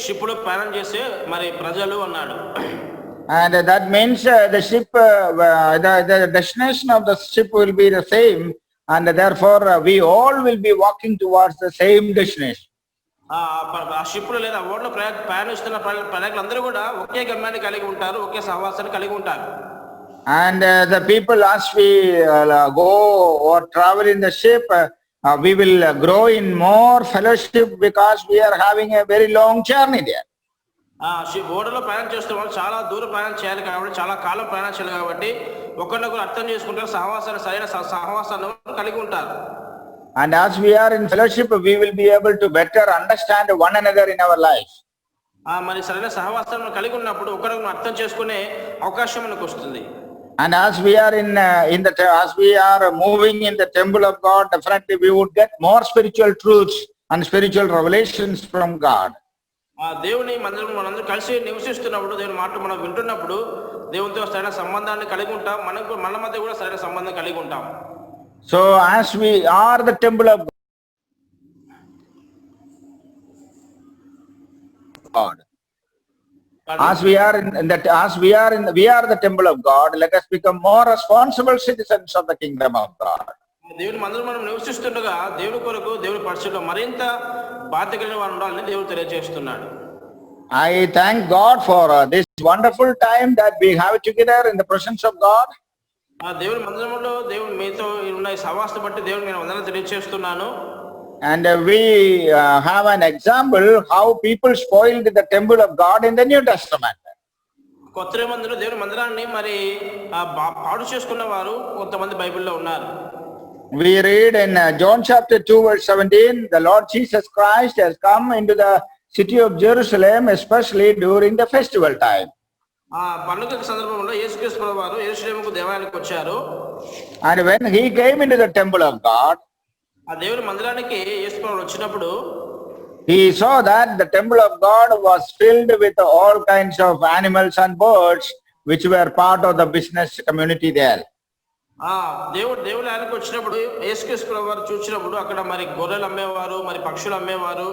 షిప్ లో ప్రయాణం చేసే మరి ప్రజలు అన్నాడు. And that means the ship, the destination of the ship will be the same, and therefore we all will be walking towards the same destination. ఆ షిప్ లో లేదా ఓడలో ప్రయాణిస్తున్న ప్రయాణికులందరూ కూడా ఒకే గమ్యాన్ని కలిగి ఉంటారు, ఒకే సహవాసాన్ని కలిగి ఉంటారు. And the people, as we go or travel in the ship, we will grow in more fellowship because we are having a very long journey there. ఓడలో ప్రయాణం చేస్తున్న వాళ్ళు చాలా దూరం ప్రయాణం చేయాలి కాబట్టి, చాలా కాలం ప్రయాణం చేయాలి కాబట్టి ఒకరినొకరు అర్థం చేసుకుంటారు, సహవాసాన్ని సరైన సహవాసాన్ని కలిగి ఉంటారు. And as we are in fellowship, we will be able to better understand one another in our lives. మరి సరైన సహవాసాన్ని కలిగి ఉన్నప్పుడు ఒకరిని అర్థం చేసుకునే అవకాశం మనకు వస్తుంది. And as we are as we are moving in the temple of God, definitely we would get more spiritual truths and spiritual revelations from God. దేవుని మందిరం మనందరూ కలిసి నివసిస్తున్నప్పుడు, దేవుని మాట మనం వింటున్నప్పుడు దేవునితో సరైన సంబంధాన్ని కలిగి ఉంటాం, మన మధ్య కూడా సరైన సంబంధం కలిగి ఉంటాం. So as we are the temple of God, as we are we are the temple of God, let us become more responsible citizens of the kingdom of God. దేవుని మందిరం మనం నివసిస్తుండగా దేవుని కొరకు దేవుని పరిచయంలో మరింత బాధ్యత కలిగిన వారు ఉండాలని దేవుడు తెలియజేస్తున్నాడు. I thank God for this wonderful time that we have together in the presence of God. దేవుని మందిరంలో దేవుని మీతో ఉన్న ఈ సహవాసం బట్టి దేవుని నేను వందనాలు తెలియజేస్తున్నాను. And we have an example how people spoiled the temple of God in the New Testament. కొత్త నిబంధనలో దేవుని మందిరాన్ని మరి పాడు చేసుకున్న వారు కొంతమంది బైబిల్లో ఉన్నారు. We read in John chapter 2 verse 17, the Lord Jesus Christ has come into the city of Jerusalem, especially during the festival time. పండుగ సందర్భంలో యేసుక్రీస్తు ప్రభువారు యెరూషలేముకు దేవాలయానికి వచ్చారు. And when he came into the temple of God, దేవుని మందిరానికి యేసు ప్రభువు వచ్చినప్పుడు he saw that the temple of God was filled with all kinds of animals and birds which were part of the business community there. దేవుడు ఆయనకు వచ్చినప్పుడు యేసుక్రీస్తు ప్రభువు వారు చూసినప్పుడు అక్కడ మరి గొర్రెలు అమ్మేవారు, మరి పక్షులు అమ్మేవారు,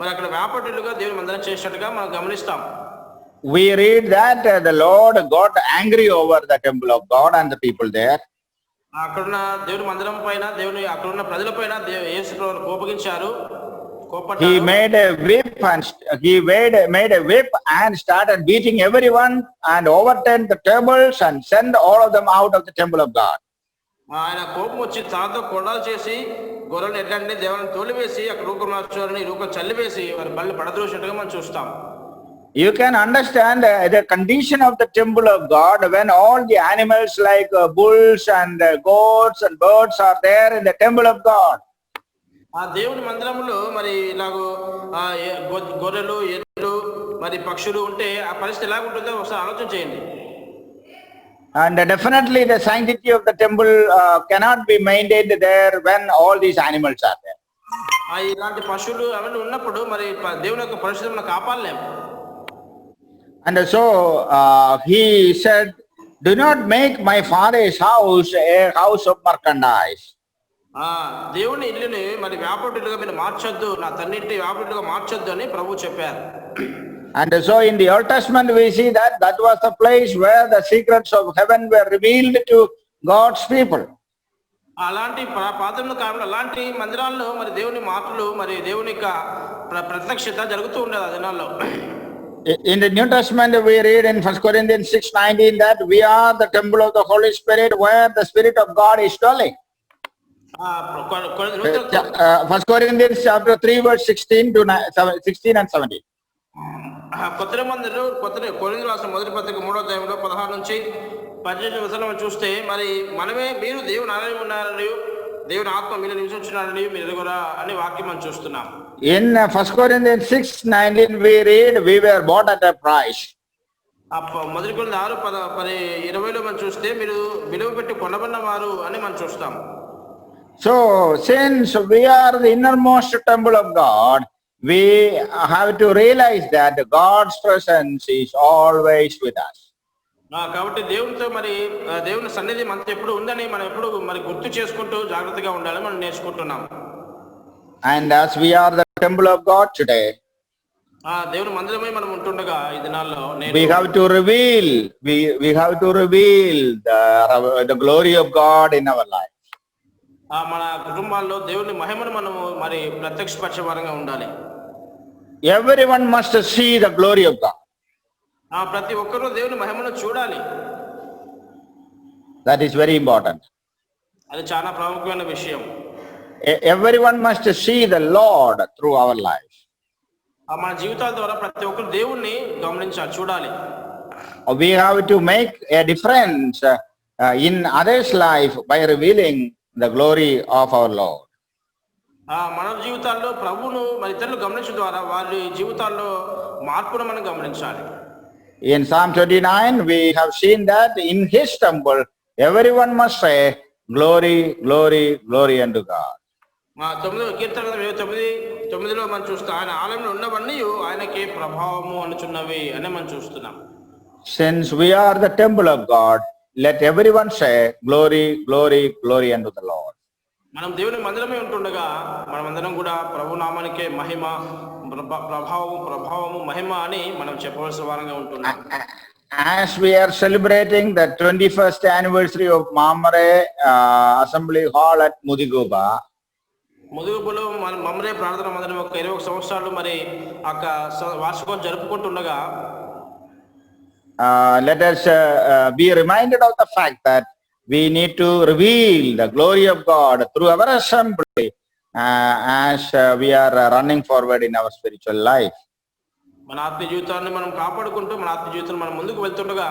మరి అక్కడ వ్యాపారులుగా దేవుని మందిరం చేసినట్టుగా మనం గమనిస్తాం. We read that the Lord got angry over the temple of God and the people there. అక్కడున్న దేవుని మందిరం పైన, అక్కడున్న ప్రజల పైన యేసు ప్రభువు కోపగించారు. He made a whip and made a whip and started beating everyone and overturned the tables and sent all of them out of the temple of God. ఆయన కోపం వచ్చి తాతో కొండలు చేసి గొర్రెలు ఎట్లంటే దేవుని తోలివేసి అక్కడ రూకం చల్లివేసి వారి బళ్ళు పడద్రోసినట్టుగా మనం చూస్తాం. You can understand the condition of the temple of God when all the animals like bulls and goats and birds are there in the temple of God. ఆ దేవుని మందిరంలో మరి ఇలాగో గొర్రెలు, ఎద్దులు, మరి పక్షులు ఉంటే ఆ పరిస్థితి ఎలాగుంటుందో ఒకసారి ఆలోచన చేయండి. And definitely the sanctity of the temple cannot be maintained there when all these animals are there. ఇలాంటి పశువులు అవన్నీ ఉన్నప్పుడు మరి దేవుని యొక్క పరిశుద్ధతను కాపాడలేము. And so he said, do not make my father's house a house of merchandise. దేవుని ఇల్లుని మరి వ్యాపారులుగా మీరు మార్చొద్దు, నా తండ్రి వ్యాపారులుగా మార్చొద్దు అని ప్రభు చెప్పారు. And so in the Old Testament we see that was the place where the secrets of heaven were revealed to God's people. అలాంటి పాత్రల కాలంలో అలాంటి మందిరాల్లో మరి దేవుని మాటలు, మరి దేవుని యొక్క ప్రత్యక్షత జరుగుతూ ఉండేది ఆ దినాల్లో. In the New Testament we read in 1 Corinthians 6:19 that we are the temple of the Holy Spirit where the Spirit of God is dwelling. 1 Corinthians chapter 3 verse 16 and 17. కొత్త కొరింథీయులకు రాసిన మొదటి పత్రిక 3వ అధ్యాయంలో 16 నుంచి 18 వచనం చూస్తే మరి మీరు దేవుని ఆలయం ఉన్నారని, దేవుని ఆత్మ మీలో నివసించున్నారని మీరు ఎరుగురా అని వాక్యం మనం చూస్తున్నాం. In 1 Corinthians 6:19 we read we were bought at a price. మొదటి కొరింథీ 6:20లో మనం చూస్తే మీరు విలువ పెట్టి కొనబడినవారు అని మనం చూస్తాం. So since we are the innermost temple of God, we have to realize that God's presence is always with us. కాబట్టి దేవునితో మరి దేవుని సన్నిధి మనతో ఎప్పుడు ఉందని మనం ఎప్పుడు మరి గుర్తు చేసుకుంటూ జాగ్రత్తగా ఉండాలని మనం నేర్చుకుంటున్నాం. And as we are the temple of God today, దేవుని మందిరమై మనం ఉంటుండగా ఈ దినాల్లో we have to reveal the glory of God in our life. మన కుటుంబాల్లో దేవుని మహిమను మనము మరి ప్రత్యక్షపరచే ఉండాలి. Everyone must see the glory of God. ప్రతి ఒక్కరూ దేవుని మహిమను చూడాలి. That is very important. అది చాలా ప్రాముఖ్యమైన విషయం. Everyone must see the Lord through our lives. మన జీవితాల ద్వారా ప్రతి ఒక్కరు దేవుణ్ణి గమనించాలి, చూడాలి. We have to make a difference in others' life by revealing the glory of our Lord. మన జీవితాల్లో ప్రభువును మరి ఇతరులు గమనించడం ద్వారా వారి జీవితాల్లో మార్పును మనం గమనించాలి. In Psalm 29 we have seen that in his temple everyone must say glory, glory, glory unto God. కీర్తన 9:9లో మనం చూస్తాం, ఆయన ఆలయంలో ఉన్నవన్నీ ఆయనకే ప్రభావము అనుచున్నవి అని మనం చూస్తున్నాం. Since we are the temple of God, let everyone say glory, glory, glory unto the Lord. మనం దేవుని మందిరమే ఉంటుండగా మనమందరం కూడా ప్రభు నామానికే మహిమ, ప్రభావము మహిమ అని మనం చెప్పవలసిన వారంగా ఉంటున్నాం. As we are celebrating the 21st anniversary of Mamre Assembly Hall at Mudigoba, ముదుగుబులో మమ్మరే ప్రార్థన మందిరం ఒక 21 సంవత్సరాలు మరి వార్షికోత్సవం జరుపుకుంటుండగా let us be reminded of the fact that we need to reveal the glory of God through our assembly as we are running forward in our spiritual life. మన ఆత్మీయ జీవితాన్ని మనం కాపాడుకుంటూ మన ఆత్మీయ జీవితాన్ని మనం ముందుకు వెళ్తుండగా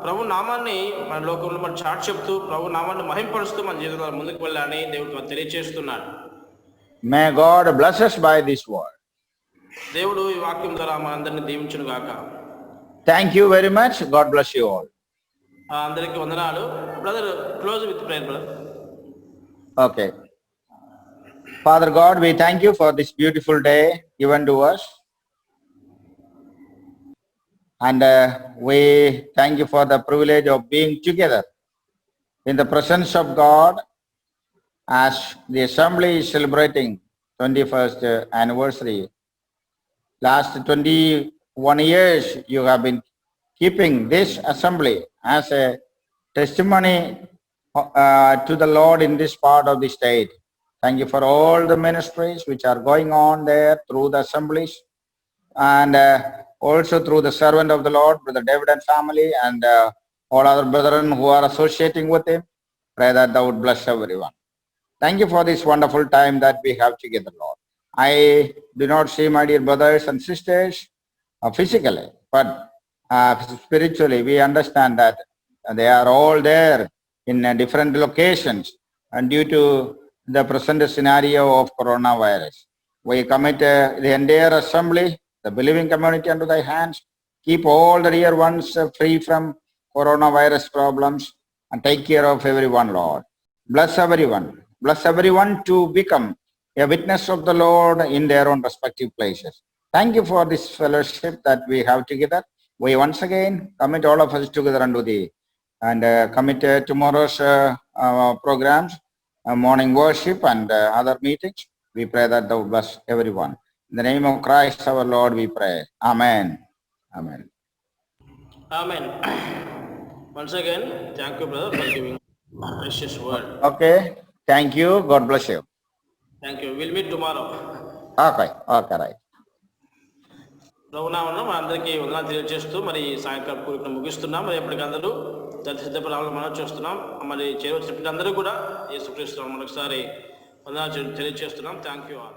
ప్రభు నామాన్ని మన లోకంలో మనం చాటి చెప్తూ ప్రభు నామాన్ని మహింపరుస్తూ మన జీవితంలో ముందుకు వెళ్ళాలని దేవుడు తెలియజేస్తున్నాడు. May God bless us by this word. దేవుడు ఈ వాక్యం ద్వారా మనందరిని దీవించును గాక. Thank you very much. God bless you all. అందరికీ వందనాలు. Brother, close with prayer brother. Okay. Father God, we thank you for this beautiful day given to us. And we thank you for the privilege of being together in the presence of God as the assembly is celebrating 21st anniversary. Last 21 years you have been keeping this assembly as a testimony to the Lord in this part of the state. Thank you for all the ministries which are going on there through the assemblies, and also through the servant of the Lord, Brother David and family, and all other brethren who are associating with him. Pray that thou would bless everyone. Thank you for this wonderful time that we have together, Lord. I do not see my dear brothers and sisters physically, but spiritually we understand that they are all there in different locations, and due to the present scenario of coronavirus, we commit the entire assembly, the believing community under thy hands. Keep all the dear ones free from coronavirus problems and take care of everyone, Lord. Bless everyone. Bless everyone to become a witness of the Lord in their own respective places. Thank you for this fellowship that we have together. We once again commit all of us together unto thee, and commit tomorrow's programs, morning worship and other meetings. We pray that thou bless everyone. In the name of Christ our Lord we pray. Amen. Amen. Amen. Once again, thank you, brother, for giving precious word. Okay. Thank you. God bless you. Thank you. We'll meet tomorrow. Okay. Okay, right. రఘునామం అందరికీ వందనాలు తెలియజేస్తూ మరి సాయంకాలం కూడికను ముగిస్తున్నాం. మరి ఎప్పటికందరూ సిద్ధపడాలని మనం చూస్తున్నాం. మరి చేరవచ్చిన అందరూ కూడా యేసుక్రీస్తు మరొకసారి వందనాలు తెలియజేస్తున్నాం. Thank you all.